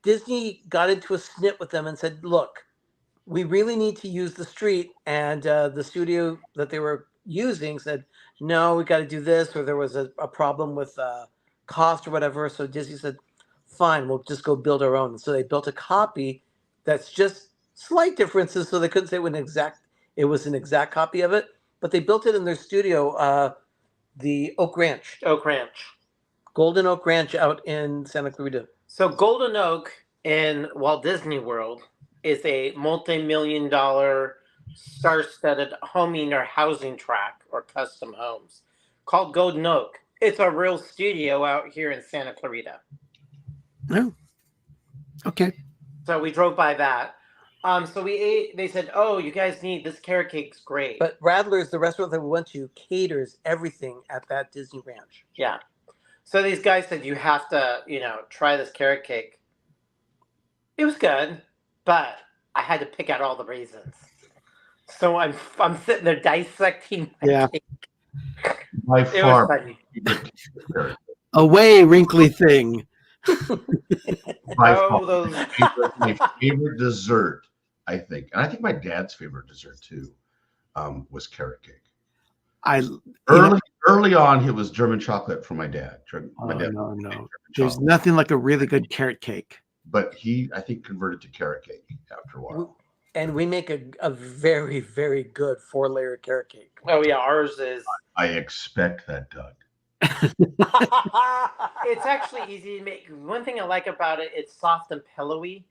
Disney got into a snit with them and said, "Look, we really need to use the street," and the studio that they were using said, "No, we got to do this," or there was a problem with cost or whatever. So Disney said, "Fine, we'll just go build our own." So they built a copy that's just slight differences, so they couldn't say it was an exact copy of it, but they built it in their studio, the Golden Oak Ranch out in Santa Clarita. So Golden Oak in Walt Disney World is a multi-million-dollar star-studded homing or housing tract or custom homes called Golden Oak. It's a real studio out here in Santa Clarita. Oh, okay. So we drove by that. So we ate. They said, "Oh, you guys need this carrot cake's great." But Radler's, the restaurant that we went to, caters everything at that Disney Ranch. Yeah. So these guys said you have to, try this carrot cake. It was good, but I had to pick out all the raisins. So I'm sitting there dissecting my cake. By It was far, funny. Away, wrinkly thing. By Oh, far, my favorite dessert, I think, and I think my dad's favorite dessert too, was carrot cake. Early on, it was German chocolate from my dad. My dad no. There's nothing like a really good carrot cake. But he, I think, converted to carrot cake after a while. And we make a very, very good 4-layer carrot cake. Oh yeah, ours is. I expect that, Doug. It's actually easy to make. One thing I like about it, it's soft and pillowy,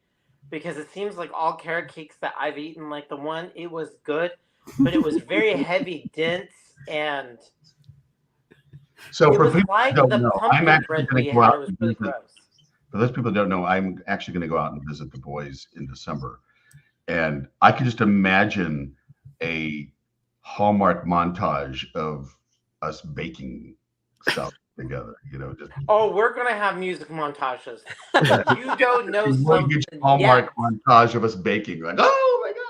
because it seems like all carrot cakes that I've eaten, like the one, it was good, but it was very heavy, dense, and so it for was people like who the don't know, pumpkin I'm actually bread going we to go had. out It was and really visit. gross. For those people who don't know, I'm actually going to go out and visit the boys in December, and I can just imagine a Hallmark montage of us baking stuff together. Just we're gonna have music montages. You don't know something Hallmark montage of us baking, like, oh my god.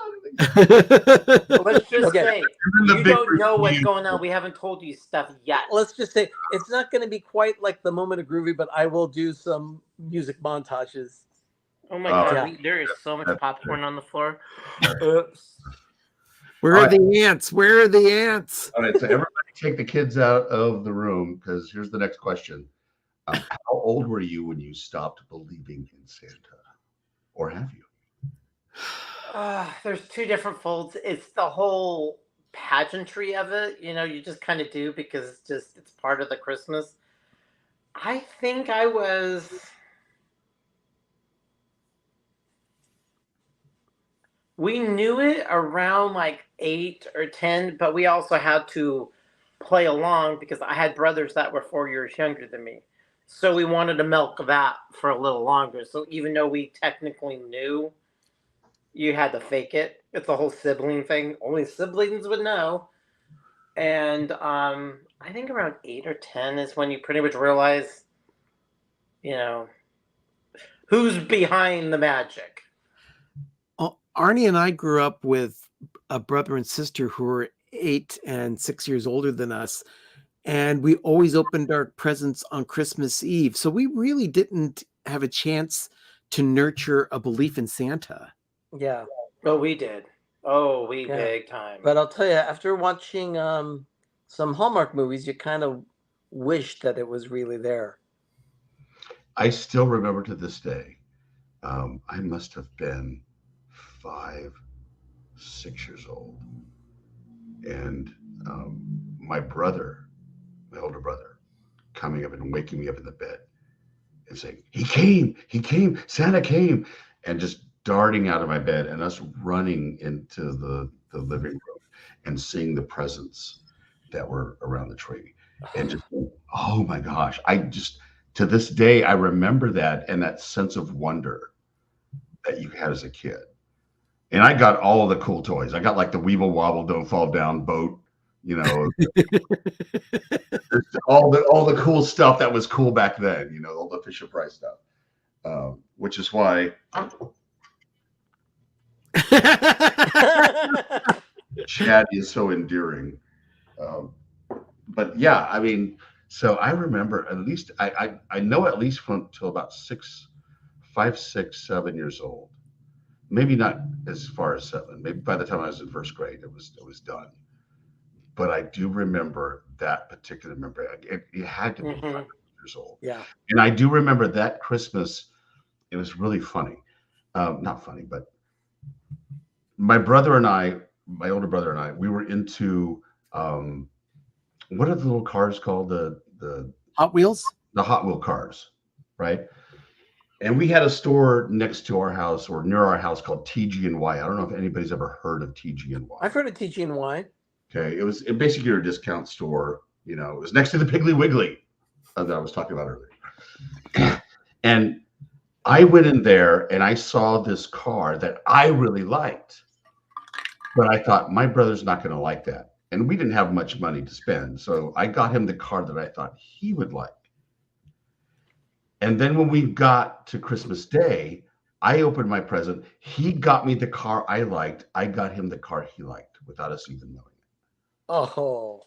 Let's just say you don't know what's review. going on. We haven't told you stuff yet. Let's just say it's not going to be quite like the moment of groovy, but I will do some music montages. Oh my god, there is so much popcorn on the floor. Oops. Where are the ants? Where are the ants? All right, so everybody take the kids out of the room, because here's the next question. How old were you when you stopped believing in Santa? Or have you? There's two different folds. It's the whole pageantry of it. You just kind of do, because it's part of the Christmas. I think I was... We knew it around like 8 or 10, but we also had to play along because I had brothers that were 4 years younger than me. So we wanted to milk that for a little longer. So even though we technically knew, you had to fake it. It's a whole sibling thing. Only siblings would know. And I think around 8 or 10 is when you pretty much realize, who's behind the magic. Arnie and I grew up with a brother and sister who were 8 and 6 years older than us. And we always opened our presents on Christmas Eve. So we really didn't have a chance to nurture a belief in Santa. Yeah. Oh, we did. Oh, big time. But I'll tell you, after watching some Hallmark movies, you kind of wish that it was really there. I still remember to this day, I must have been 5, 6 years old. And my older brother, coming up and waking me up in the bed and saying, he came, Santa came, and just darting out of my bed and us running into the living room and seeing the presents that were around the tree. And just, oh my gosh, to this day, I remember that and that sense of wonder that you had as a kid. And I got all of the cool toys. I got like the Weeble Wobble Don't Fall Down boat, all the cool stuff that was cool back then, all the Fisher Price stuff, which is why Chad is so endearing. But yeah, I mean, so I remember at least, I know at least until about 5, 6, 7 years old. Maybe not as far as 7. Maybe by the time I was in first grade, it was done. But I do remember that particular memory. It had to be 5 years old. Yeah. And I do remember that Christmas. It was really funny. Not funny, but my older brother and I, we were into what are the little cars called? The Hot Wheels? The Hot Wheel cars, right? And we had a store next to our house or near our house called TG&Y. I don't know if anybody's ever heard of TG&Y. I've heard of TG&Y. Okay, it was basically a discount store. It was next to the Piggly Wiggly that I was talking about earlier. And I went in there and I saw this car that I really liked, but I thought my brother's not going to like that, and we didn't have much money to spend, so I got him the car that I thought he would like. And then when we got to Christmas Day, I opened my present. He got me the car I liked. I got him the car he liked without us even knowing it. Oh,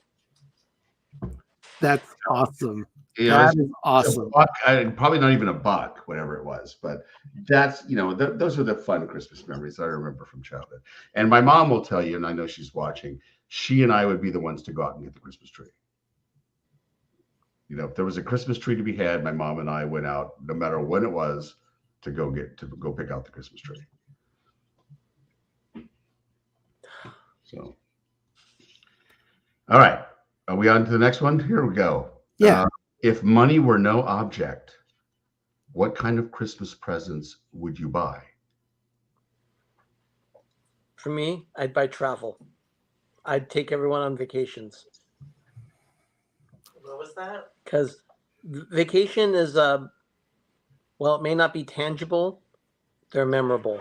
That's awesome. You know, That it's is awesome. a buck, probably not even a buck, whatever it was. But that's, those are the fun Christmas memories I remember from childhood. And my mom will tell you, and I know she's watching, she and I would be the ones to go out and get the Christmas tree. If there was a Christmas tree to be had, my mom and I went out, no matter when it was, to go pick out the Christmas tree. So, all right, are we on to the next one? Here we go. Yeah. If money were no object, what kind of Christmas presents would you buy? for me, I'd buy travel. I'd take everyone on vacations. What was that? Because vacation is well, it may not be tangible, they're memorable.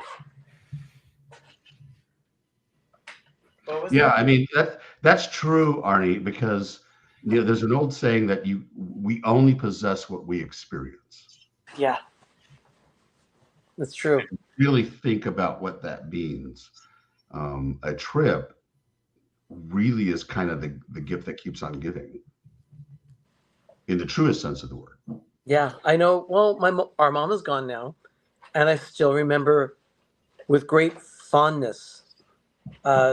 What was Yeah, that? I mean that's true, Arnie, because there's an old saying that we only possess what we experience. Yeah, that's true. Really think about what that means. A trip really is kind of the gift that keeps on giving, in the truest sense of the word. Yeah, I know. Well, our mom is gone now, and I still remember with great fondness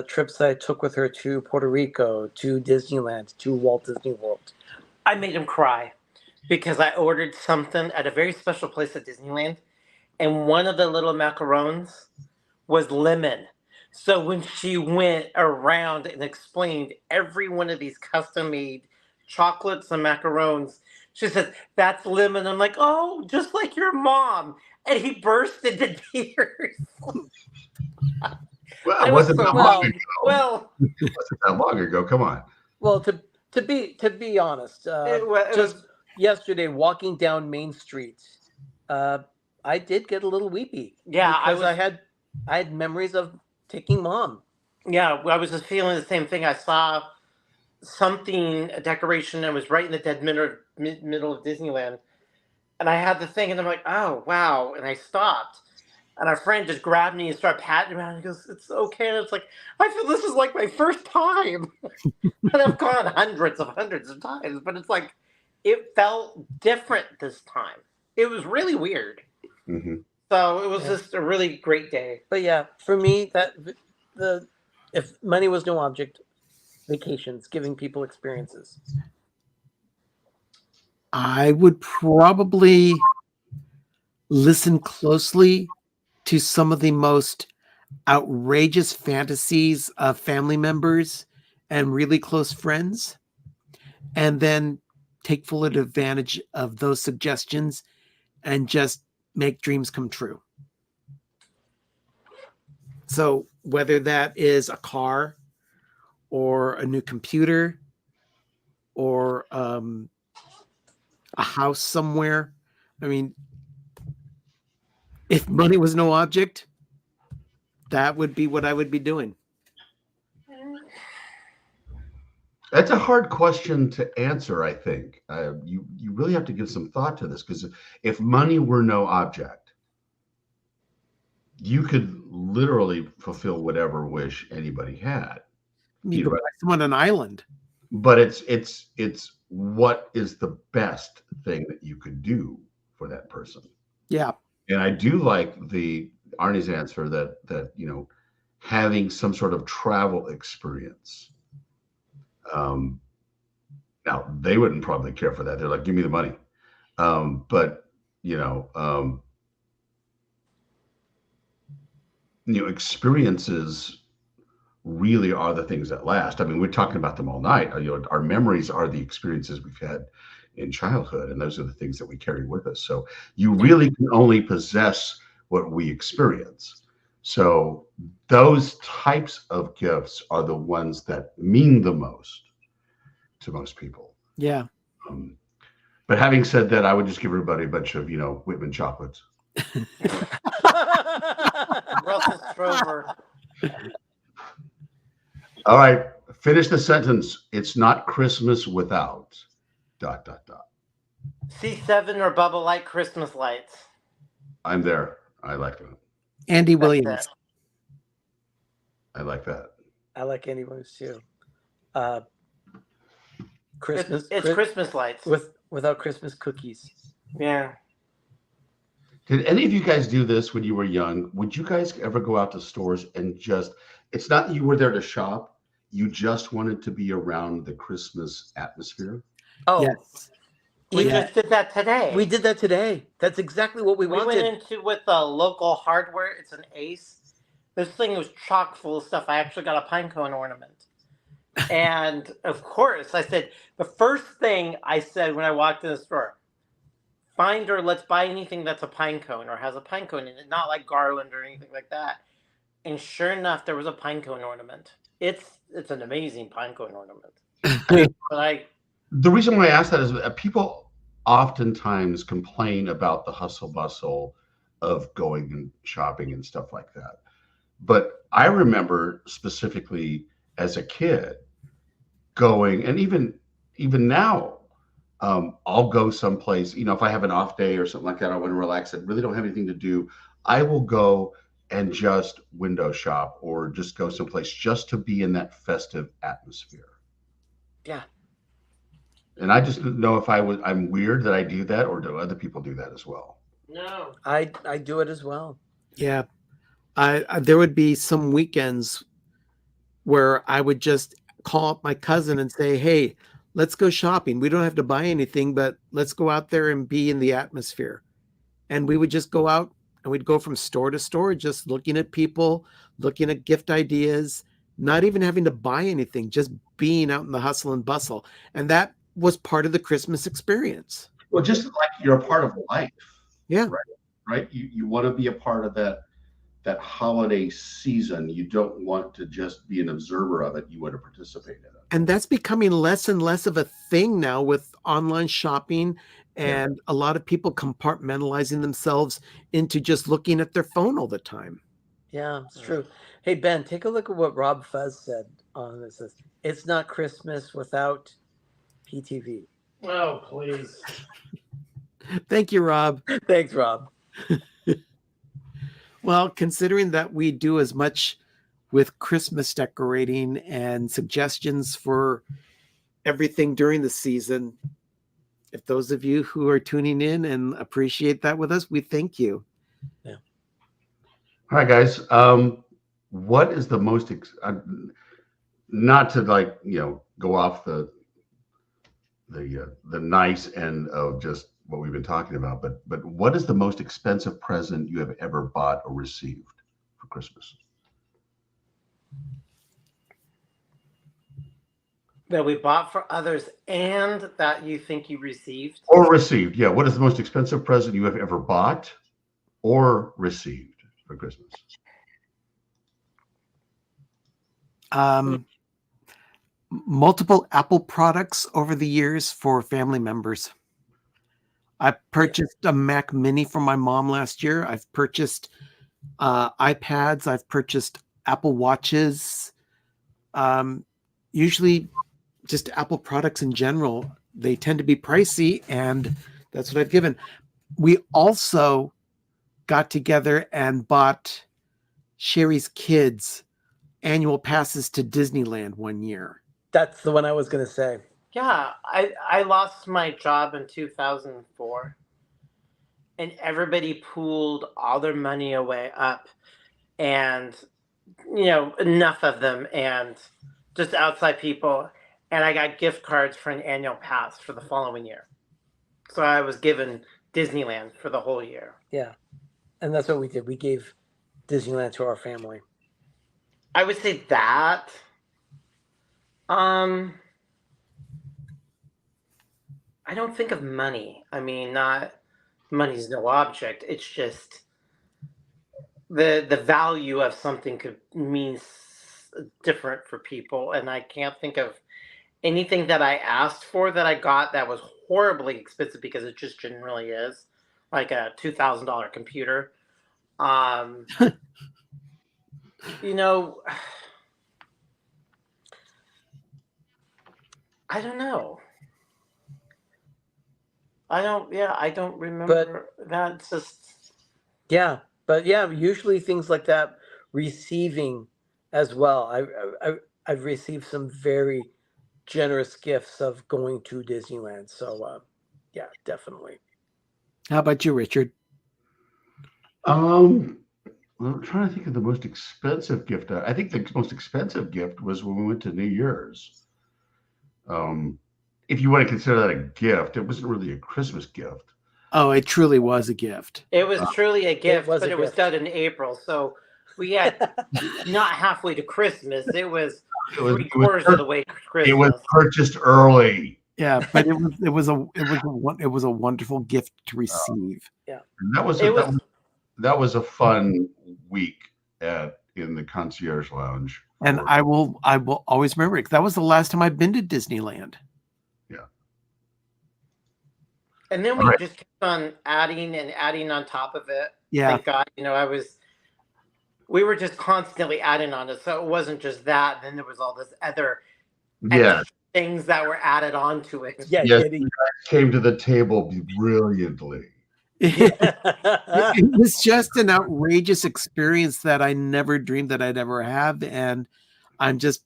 trips that I took with her to Puerto Rico, to Disneyland, to Walt Disney World. I made him cry because I ordered something at a very special place at Disneyland, and one of the little macarons was lemon. So when she went around and explained every one of these custom-made chocolates and macarons, she said, "That's lemon." I'm like, "Oh, just like your mom." And he burst into tears. Well, it wasn't that long ago. Well, It wasn't that long ago. Come on. Well, to be honest, it just was, yesterday walking down Main Street, I did get a little weepy. Yeah, because I had memories of taking mom. yeah, I was just feeling the same thing. I saw a decoration that was right in the dead middle of Disneyland. And I had the thing, and I'm like, "Oh, wow." And I stopped. And our friend just grabbed me and started patting me around. He goes, "It's okay." And it's like, I feel this is like my first time. And I've gone hundreds of times. But it's like, it felt different this time. It was really weird. Mm-hmm. So it was just a really great day. But yeah, for me, if money was no object, vacations, giving people experiences. I would probably listen closely to some of the most outrageous fantasies of family members and really close friends, and then take full advantage of those suggestions and just make dreams come true. So whether that is a car or a new computer or a house somewhere. I mean, if money was no object, that would be what I would be doing. That's a hard question to answer, I think. You really have to give some thought to this, because if money were no object, you could literally fulfill whatever wish anybody had. You could buy someone an island. But it's what is the best thing that you could do for that person. Yeah. And I do like Arnie's answer that having some sort of travel experience. Now they wouldn't probably care for that. They're like, "Give me the money." But experiences really are the things that last. I mean, we're talking about them all night. Our memories are the experiences we've had in childhood, and those are the things that we carry with us. So you really can only possess what we experience. So those types of gifts are the ones that mean the most to most people. Yeah. But having said that, I would just give everybody a bunch of, Whitman chocolates. Russell Strover. All right, finish the sentence. It's not Christmas without ... C7 or Bubble Light Christmas lights. I'm there. I like that. Andy That's Williams. it. I like that. I like Andy Williams too. Christmas. It's Christmas lights. Without Christmas cookies. Yeah. Did any of you guys do this when you were young? Would you guys ever go out to stores and just, it's not that you were there to shop, you just wanted to be around the Christmas atmosphere? Oh, Yes. We Yeah. just did that today. we did that today. That's exactly what we We wanted. went into with the local hardware. It's an Ace. This thing was chock full of stuff. I actually got a pine cone ornament. And of course, I said, the first thing I said when I walked in the store, find or let's buy anything that's a pine cone or has a pine cone in it, not like garland or anything like that. And sure enough, there was a pine cone ornament. It's an amazing pine cone ornament. But The reason why I ask that is people oftentimes complain about the hustle bustle of going and shopping and stuff like that. But I remember specifically as a kid going, and even now, I'll go someplace, if I have an off day or something like that, I want to relax and really don't have anything to do, I will go and just window shop or just go someplace just to be in that festive atmosphere. Yeah. And I just didn't know if I'm weird that I do that, or do other people do that as well? no. I do it as well. Yeah. There would be some weekends where I would just call up my cousin and say, hey, let's go shopping. We don't have to buy anything, but let's go out there and be in the atmosphere. And we would just go out and we'd go from store to store, just looking at people, looking at gift ideas, not even having to buy anything, just being out in the hustle and bustle. And that was part of the Christmas experience. Well, just like you're a part of life. Yeah. Right. You want to be a part of that holiday season. You don't want to just be an observer of it. You want to participate in it. And that's becoming less and less of a thing now with online shopping and a lot of people compartmentalizing themselves into just looking at their phone all the time. Yeah, it's true. Hey, Ben, take a look at what Rob Fuzz said on this. It's not Christmas without PTV. Oh, please. Thank you, Rob. Thanks, Rob. Well, considering that we do as much with Christmas decorating and suggestions for everything during the season, if those of you who are tuning in and appreciate that with us, we thank you. Yeah. All right, guys. What is the most not to go off the nice end of just what we've been talking about, but what is the most expensive present you have ever bought or received for Christmas? That we bought for others and that you think you received. Or received, yeah. What is the most expensive present you have ever bought or received for Christmas? Multiple Apple products over the years for family members. I purchased a Mac Mini for my mom last year. I've purchased iPads. I've purchased Apple Watches. Usually just Apple products in general. They tend to be pricey, and that's what I've given. We also got together and bought Sherry's kids annual passes to Disneyland one year. That's the one I was going to say. Yeah, I lost my job in 2004, and everybody pooled all their money away up, and enough of them, and just outside people, and I got gift cards for an annual pass for the following year. So I was given Disneyland for the whole year. Yeah, and that's what we did. We gave Disneyland to our family. I would say that. I don't think of money. I mean, not money's no object. It's just the value of something could mean different for people, and I can't think of anything that I asked for that I got that was horribly expensive, because it just generally is, like a $2,000 computer. I don't know. I don't remember that. It's just Yeah, but yeah, usually things like that, receiving as well. I've received some very generous gifts of going to Disneyland. So yeah, definitely. How about you, Richard? Well, I'm trying to think of the most expensive gift. I think the most expensive gift was when we went to New Year's. Um, if you want to consider that a gift, it wasn't really a Christmas gift. Oh, it truly was a gift. it was truly a gift, was but a it was gift. done in April, so we had not halfway to Christmas. It was It was, 3/4 of the way to it was Christmas. purchased early. Yeah, but it was a wonderful gift to receive. Yeah. And that was It was that was a fun week in the concierge lounge. And I will always remember it. That was the last time I've been to Disneyland. Yeah. And then we Right. just kept on adding and adding on top of it. Yeah. Thank God, we were just constantly adding on it. So it wasn't just that. Then there was all this other Yeah. extra things that were added onto it. Yeah, Yes, getting you guys came to the table brilliantly. It was just an outrageous experience that I never dreamed that I'd ever have. And I'm just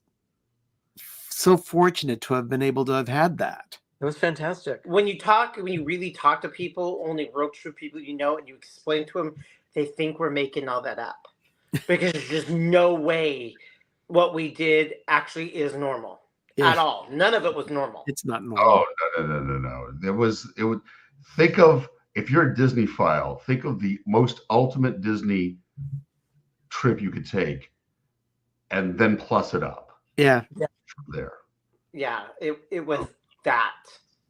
so fortunate to have been able to have had that. It was fantastic. When you really talk to people, only real true people you know, and you explain to them, they think we're making all that up. Because there's just no way what we did actually is normal at all. None of it was normal. It's not normal. Oh, no. It would think of, if you're a Disney file, think of the most ultimate Disney trip you could take and then plus it up. Yeah. There. Yeah, it was that.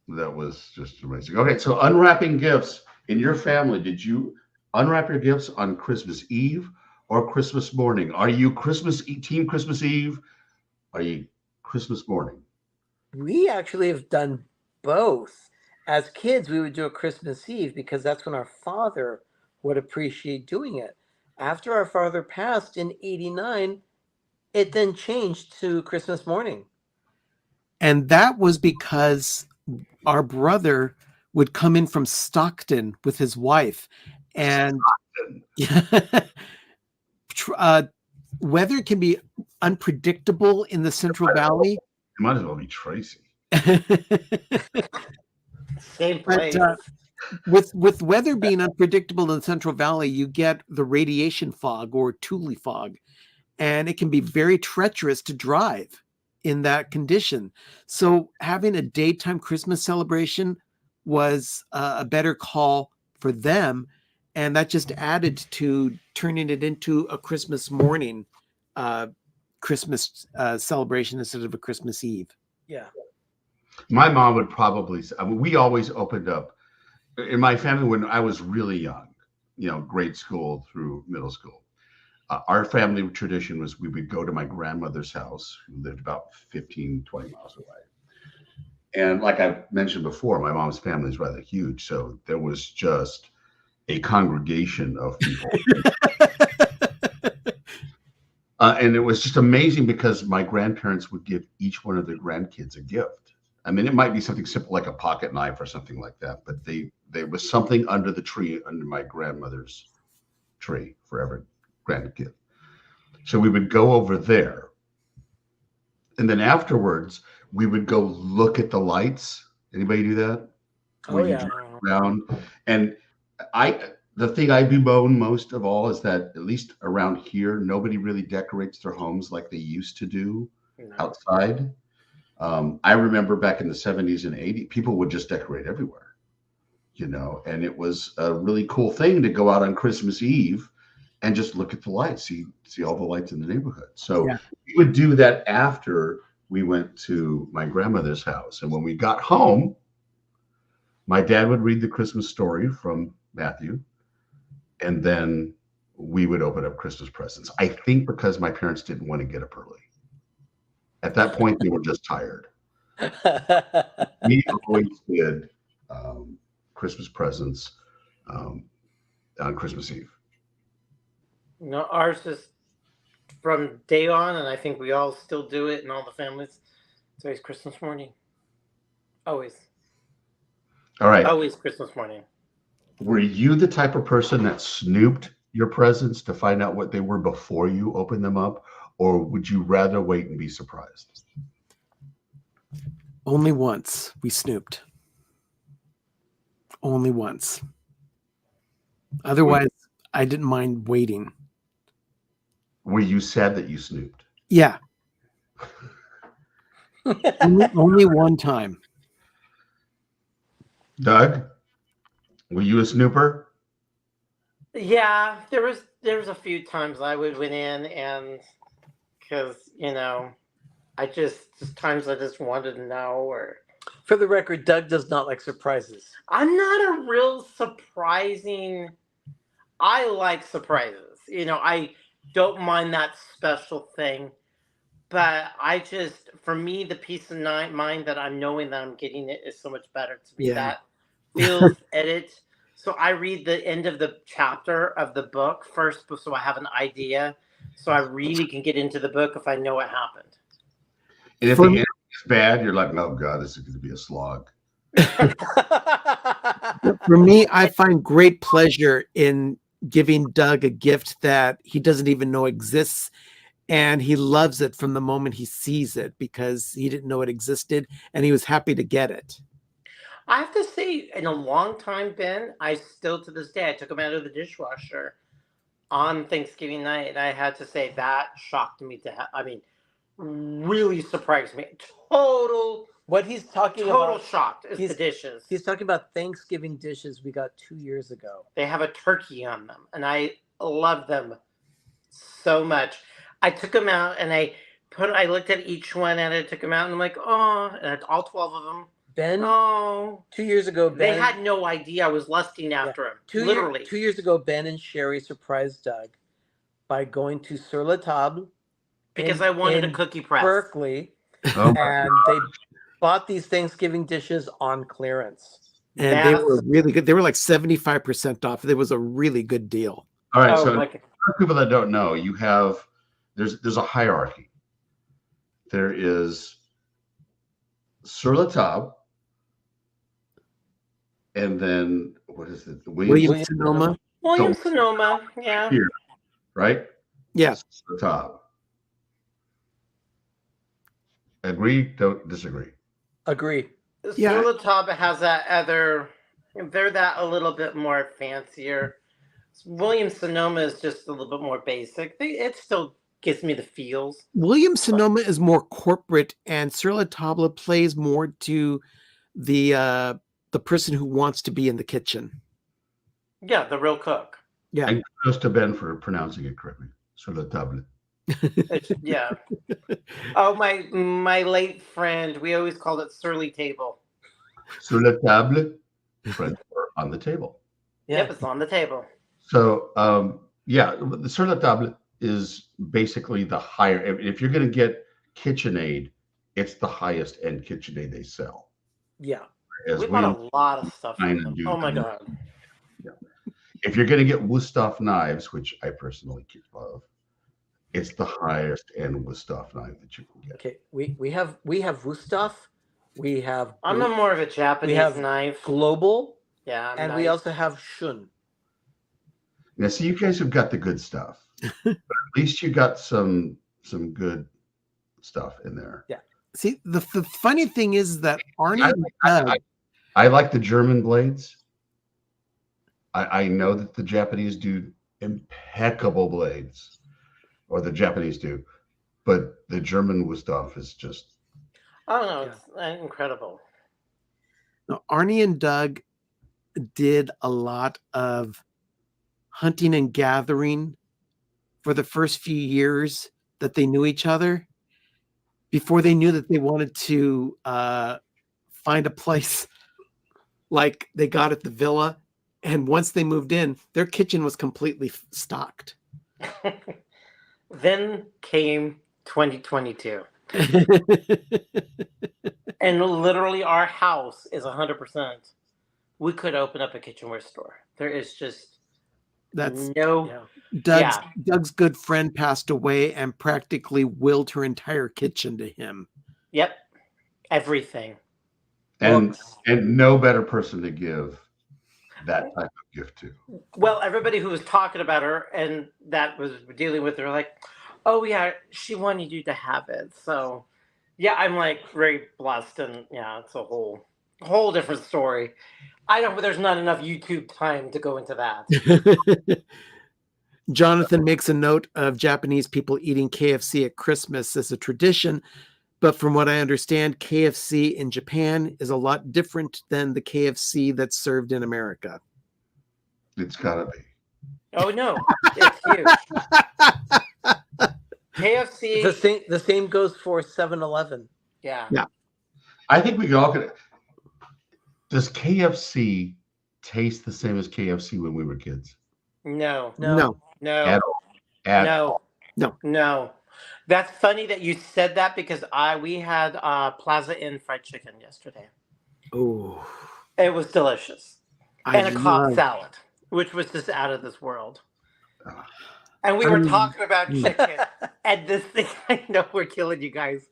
That was just amazing. Okay, so unwrapping gifts in your family, did you unwrap your gifts on Christmas Eve or Christmas morning? Are you team Christmas Eve? Are you Christmas morning? We actually have done both. As kids, we would do a Christmas Eve because that's when our father would appreciate doing it. After our father passed in '89, it then changed to Christmas morning. And that was because our brother would come in from Stockton with his wife. And weather can be unpredictable in the Central Valley. It might as well be Tracy. Same place. But, with weather being unpredictable in the Central Valley, you get the radiation fog or Thule fog, and it can be very treacherous to drive in that condition. So having a daytime Christmas celebration was a better call for them, and that just added to turning it into a Christmas morning Christmas celebration instead of a Christmas Eve. Yeah. My mom would probably, we always opened up in my family when I was really young, grade school through middle school. Our family tradition was we would go to my grandmother's house, who lived about 15, 20 miles away. And like I mentioned before, my mom's family is rather huge. So there was just a congregation of people. And it was just amazing because my grandparents would give each one of their grandkids a gift. I mean, it might be something simple like a pocket knife or something like that, but there was something under the tree, under my grandmother's tree for every grandkid. So we would go over there. And then afterwards, we would go look at the lights. Anybody do that? Oh, yeah. Around. And the thing I bemoan most of all is that, at least around here, nobody really decorates their homes like they used to do outside. I remember back in the 70s and 80s, people would just decorate everywhere, and it was a really cool thing to go out on Christmas Eve and just look at the lights, see all the lights in the neighborhood. So we would do that after we went to my grandmother's house. And when we got home, my dad would read the Christmas story from Matthew, and then we would open up Christmas presents. I think because my parents didn't want to get up early. At that point, they were just tired. We always did Christmas presents on Christmas Eve. No, ours is from day on, and I think we all still do it in all the families. It's always Christmas morning. Always. All right. Always Christmas morning. Were you the type of person that snooped your presents to find out what they were before you opened them up, or would you rather wait and be surprised? Only once we snooped. Only once. Otherwise, I didn't mind waiting. Were you sad that you snooped? Yeah. only one time. Doug, were you a snooper? Yeah, there was a few times I would went in and because I just times I just wanted to know. Or For the record, Doug does not like surprises. I'm not a real surprising. I like surprises. I don't mind that special thing, but for me, the peace of mind that I'm knowing that I'm getting it is so much better to me. Yeah. That feels edit. So I read the end of the chapter of the book first, so I have an idea. So I really can get into the book if I know what happened. And if the end is bad, you're like, oh God, this is going to be a slog. For me, I find great pleasure in giving Doug a gift that he doesn't even know exists. And he loves it from the moment he sees it because he didn't know it existed and he was happy to get it. I have to say, in a long time, Ben, I still to this day, I took him out of the dishwasher on Thanksgiving night. And I had to say that shocked me really surprised me. What he's talking Total about, shocked is the dishes. He's talking about Thanksgiving dishes we got 2 years ago. They have a turkey on them, and I love them so much. I took them out, and I looked at each one, and I took them out, and I'm like, oh, and all 12 of them. Ben, oh, 2 years ago, Ben, they had no idea I was lusting after him. Literally, 2 years ago, Ben and Sherry surprised Doug by going to Sur La Table because I wanted a cookie press, Berkeley, and they bought these Thanksgiving dishes on clearance. And they were really good. They were like 75% off. It was a really good deal. All right. So for people that don't know, there's a hierarchy. There is Sur La Table, and then what is it? William Sonoma. William Sonoma, yeah. Here, right? Yeah. Sur La Table. Agree? Don't disagree. Agree. Yeah. Sur La Table has that other. They're that a little bit more fancier. William Sonoma is just a little bit more basic. It still gives me the feels. William Sonoma is more corporate, and Sur La Table plays more to the person who wants to be in the kitchen. Yeah, the real cook. Yeah. And kudos to Ben for pronouncing it correctly. Sur La Table. Yeah. Oh, my late friend, we always called it Surly Table. Sur La Table, friends are on the table. Yep, it's on the table. So, the Sur La Table is basically the higher. If you're going to get KitchenAid, it's the highest end KitchenAid they sell. Yeah. We bought a lot of stuff. Oh my God. Yeah. If you're going to get Wusthof knives, which I personally love, it's the highest end Wusthof knife that you can get. Okay, we have Wusthof. We have. I'm more of a Japanese knife. Global. Yeah, and we also have Shun. Now, see, you guys have got the good stuff. But at least you got some good stuff in there. Yeah. See, the funny thing is that Arnie I like the German blades. I know that the Japanese do impeccable blades, or the Japanese do, but the German Wusthof is just. Oh no, it's incredible. Now, Arnie and Doug did a lot of hunting and gathering for the first few years that they knew each other, before they knew that they wanted to find a place like they got at the villa. And once they moved in, their kitchen was completely stocked. Then came 2022. And literally our house is 100%. We could open up a kitchenware store. There is just Doug's good friend passed away and practically willed her entire kitchen to him. Yep. Everything. And Books. and no better person to give that type of gift to. Well, everybody who was talking about her and that was dealing with her, like, oh yeah, she wanted you to have it. So, yeah, I'm like very blessed, and yeah, it's a whole different story. I don't. There's not enough YouTube time to go into that. Jonathan makes a note of Japanese people eating KFC at Christmas as a tradition, but from what I understand, KFC in Japan is a lot different than the KFC that's served in America. It's gotta be. Oh no, it's huge. KFC. The same goes for 7-Eleven. Yeah. I think we all could. Does KFC taste the same as KFC when we were kids? No. No. At all. No. That's funny that you said that because we had Plaza Inn fried chicken yesterday. Oh, It was delicious. And a Cobb salad, which was just out of this world. And we were talking about chicken. And this thing, I know we're killing you guys.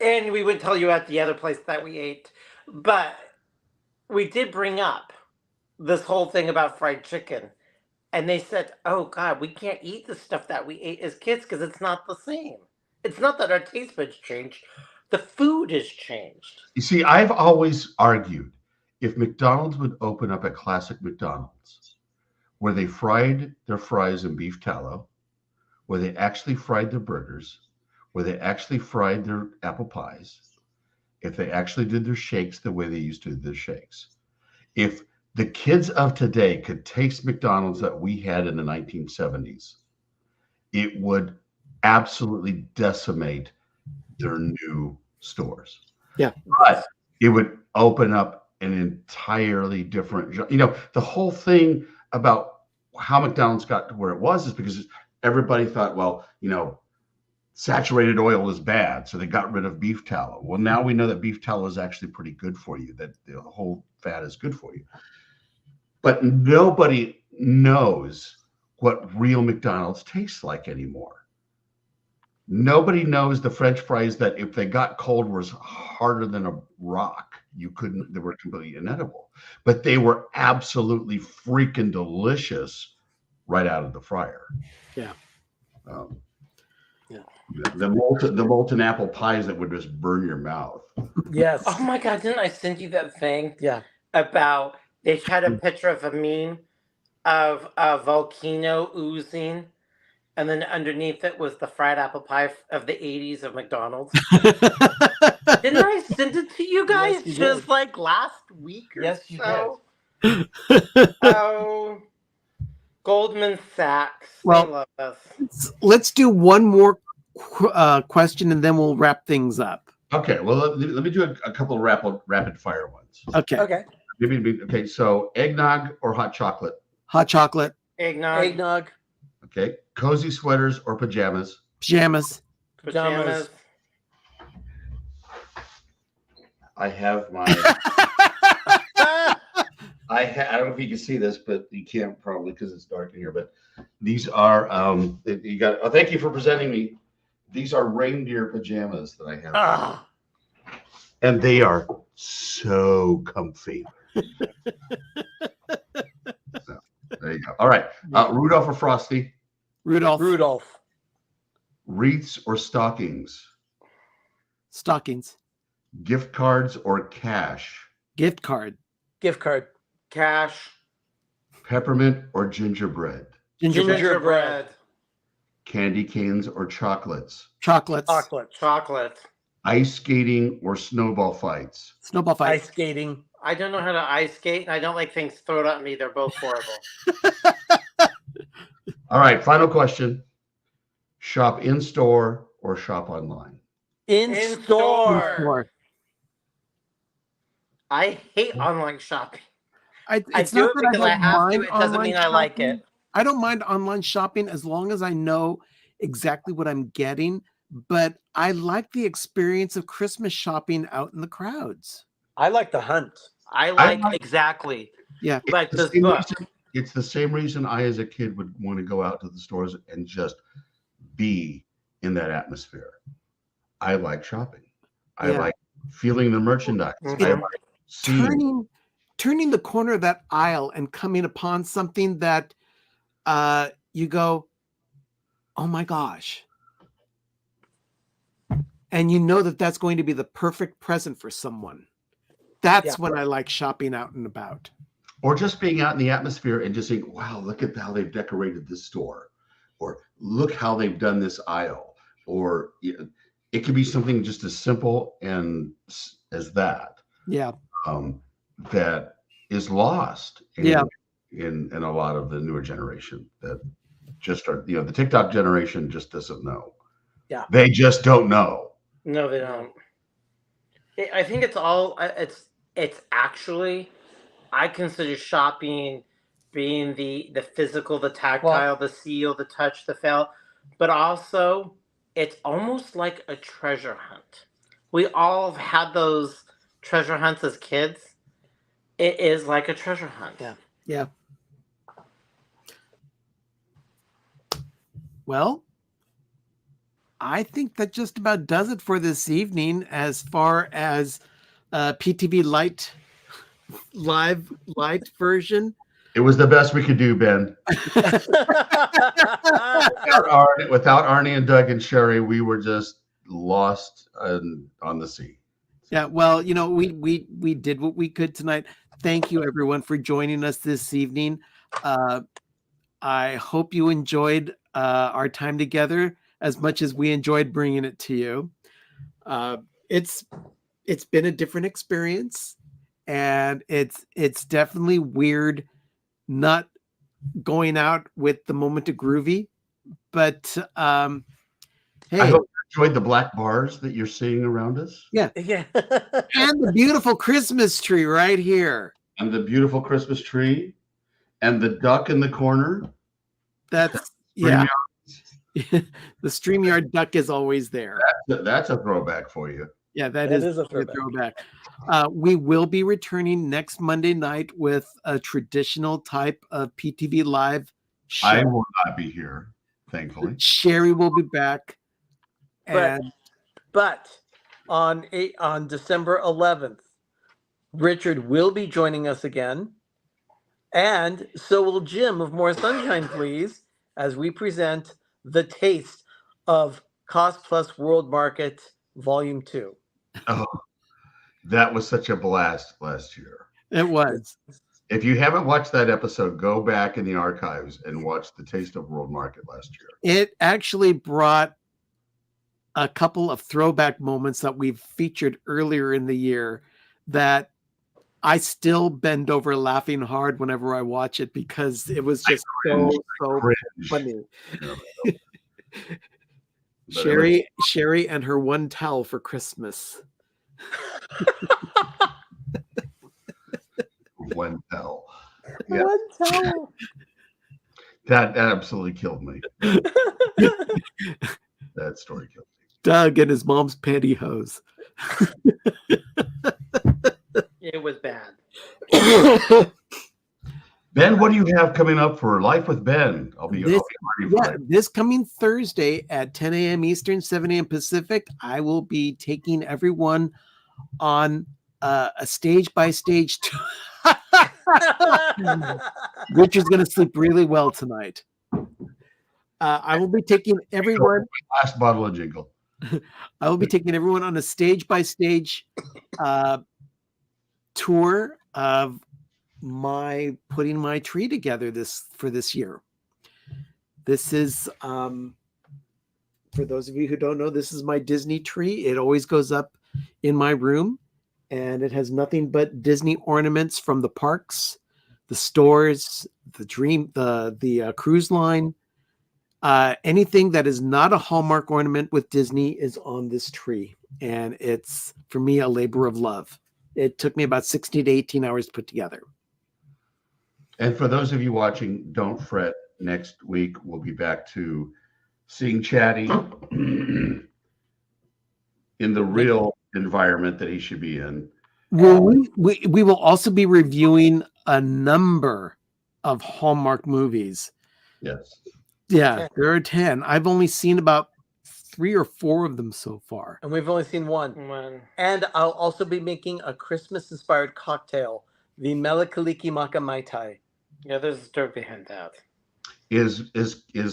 And we wouldn't tell you at the other place that we ate. But we did bring up this whole thing about fried chicken. And they said, oh, God, we can't eat the stuff that we ate as kids because it's not the same. It's not that our taste buds changed. The food has changed. You see, I've always argued if McDonald's would open up a classic McDonald's where they fried their fries in beef tallow, where they actually fried their burgers, where they actually fried their apple pies, if they actually did their shakes the way they used to do their shakes, if the kids of today could taste McDonald's that we had in the 1970s, it would absolutely decimate their new stores. Yeah. But it would open up an entirely different, the whole thing about how McDonald's got to where it was is because everybody thought, well, saturated oil is bad, so they got rid of beef tallow. Well, now we know that beef tallow is actually pretty good for you, that the whole fat is good for you. But nobody knows what real McDonald's tastes like anymore. Nobody knows the French fries that if they got cold was harder than a rock. They were completely inedible. But they were absolutely freaking delicious right out of the fryer. Yeah. The molten apple pies that would just burn your mouth. Yes. Oh, my God, didn't I send you that thing? Yeah. About, they had a picture of a meme of a volcano oozing, and then underneath it was the fried apple pie of the 80s of McDonald's. Didn't I send it to you guys Yes, you just did. like last week or Yes, you so? Oh, Goldman Sachs. Well, they love us. let's do one more question and then we'll wrap things up. Okay, well, let me do a couple of rapid fire ones. Okay. Okay, so eggnog or hot chocolate? Hot chocolate. Eggnog. Okay, cozy sweaters or pajamas? Pajamas. Pajamas. I have my. I don't know if you can see this, but you can't probably because it's dark in here. But these are you got. Oh, thank you for presenting me. These are reindeer pajamas that I have, and they are so comfy. So, there you go. All right, Rudolph or Frosty? Rudolph. Wreaths or stockings? Stockings. Gift cards or cash? Gift card. Gift card. Cash. Peppermint or gingerbread? Gingerbread. Candy canes or chocolates? Chocolates. Chocolate. Ice skating or snowball fights? Snowball fight. Ice skating. I don't know how to ice skate, and I don't like things thrown at me. They're both horrible. All right, final question. Shop in store or shop online? In store. Store. I hate online shopping. It's I do not it that because I don't have to. mind It doesn't online mean I like shopping. it. I don't mind online shopping as long as I know exactly what I'm getting, but I like the experience of Christmas shopping out in the crowds. I like the hunt. I like exactly. Yeah. Like It's the this same book. reason- It's the same reason I, as a kid, would want to go out to the stores and just be in that atmosphere. I like shopping. I Yeah. like feeling the merchandise. Mhm. I like seeing. Turning the corner of that aisle and coming upon something that you go, oh my gosh. And you know that that's going to be the perfect present for someone. That's when I like shopping out and about. Or just being out in the atmosphere and just saying, wow, look at how they've decorated this store. Or look how they've done this aisle. Or it could be something just as simple and as that. Yeah. That is lost Yeah. in a lot of the newer generation that just are, the TikTok generation just doesn't know. Yeah. They just don't know. No, they don't. I think it's all. It's actually. I consider shopping being the physical, the tactile, the seal, the touch, the feel, but also it's almost like a treasure hunt. We all have had those treasure hunts as kids. It is like a treasure hunt. Yeah. Yeah. Well, I think that just about does it for this evening as far as PTV Live Lite version. It was the best we could do, Ben. Without Arnie and Doug and Sherry, we were just lost on the sea. Yeah, well, we did what we could tonight. Thank you, everyone, for joining us this evening. I hope you enjoyed our time together as much as we enjoyed bringing it to you. It's been a different experience, and it's definitely weird not going out with the moment of groovy. But hey, I hope you enjoyed the black bars that you're seeing around us. Yeah. And the beautiful Christmas tree right here. And the beautiful Christmas tree. And the duck in the corner. That's yeah. The StreamYard duck is always there. That's a throwback for you. Yeah, that is a throwback. We will be returning next Monday night with a traditional type of PTV Live show. I will not be here, thankfully. Sherry will be back. But on December 11th, Richard will be joining us again. And so will Jim of More Sunshine Please, as we present the taste of Cost Plus World Market Volume 2. Oh, that was such a blast last year. It was. If you haven't watched that episode, go back in the archives and watch the Taste of World Market last year. It actually brought a couple of throwback moments that we've featured earlier in the year that I still bend over laughing hard whenever I watch it because it was just so funny. Sherry and her one towel for Christmas. One towel. Yeah. One towel. That absolutely killed me. That story killed me. Doug and his mom's pantyhose. It was bad. Ben, what do you have coming up for Life with Ben? I'll be this coming Thursday at 10 a.m. Eastern, 7 a.m. Pacific. I will be taking everyone on a stage-by-stage tour. Richard's going to sleep really well tonight. I will be taking everyone. Last bottle of jingle. I will be taking everyone on a stage-by-stage tour of putting my tree together for this year. This is for those of you who don't know, this is my Disney tree. It always goes up in my room, and it has nothing but Disney ornaments from the parks, the stores, the cruise line. Anything that is not a Hallmark ornament with Disney is on this tree, and it's for me a labor of love. It took me about 60 to 18 hours to put together. And for those of you watching, don't fret. Next week, we'll be back to seeing Chatty in the real environment that he should be in. Well, we will also be reviewing a number of Hallmark movies. Yes. Yeah, there are 10. I've only seen about 3 or 4 of them so far. And we've only seen one. And I'll also be making a Christmas-inspired cocktail, the Melakaliki Maka Mai Tai. Yeah, there's a story behind that. Is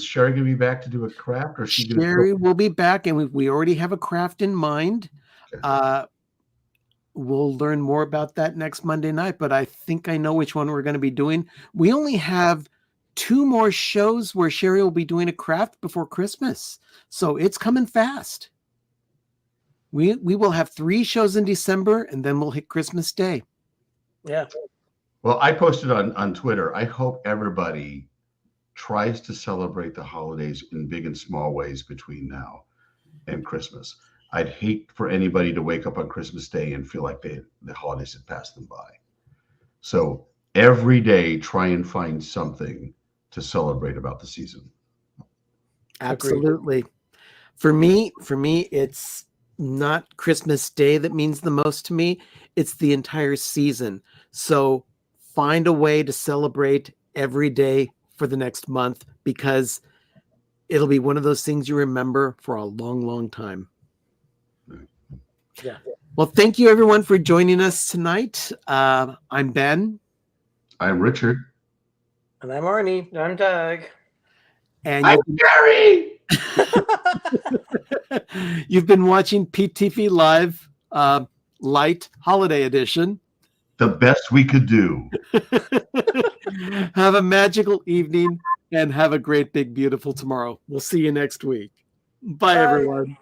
Sherry going to be back to do a craft, or is she going to? Sherry will be back, and we already have a craft in mind. Okay. We'll learn more about that next Monday night, but I think I know which one we're going to be doing. We only have 2 more shows where Sherry will be doing a craft before Christmas, so it's coming fast. We will have 3 shows in December, and then we'll hit Christmas Day. Yeah. Well, I posted on Twitter. I hope everybody tries to celebrate the holidays in big and small ways between now and Christmas. I'd hate for anybody to wake up on Christmas Day and feel like the holidays had passed them by. So every day, try and find something to celebrate about the season. Absolutely. For me, it's not Christmas Day that means the most to me. It's the entire season. So find a way to celebrate every day for the next month, because it'll be one of those things you remember for a long, long time. Yeah. Well, thank you everyone for joining us tonight. I'm Ben. I'm Richard. And I'm Arnie. I'm Doug. And I'm Gary. you've been watching PTV Live Lite Holiday Edition. The best we could do. Have a magical evening and have a great, big, beautiful tomorrow. We'll see you next week. Bye. Everyone.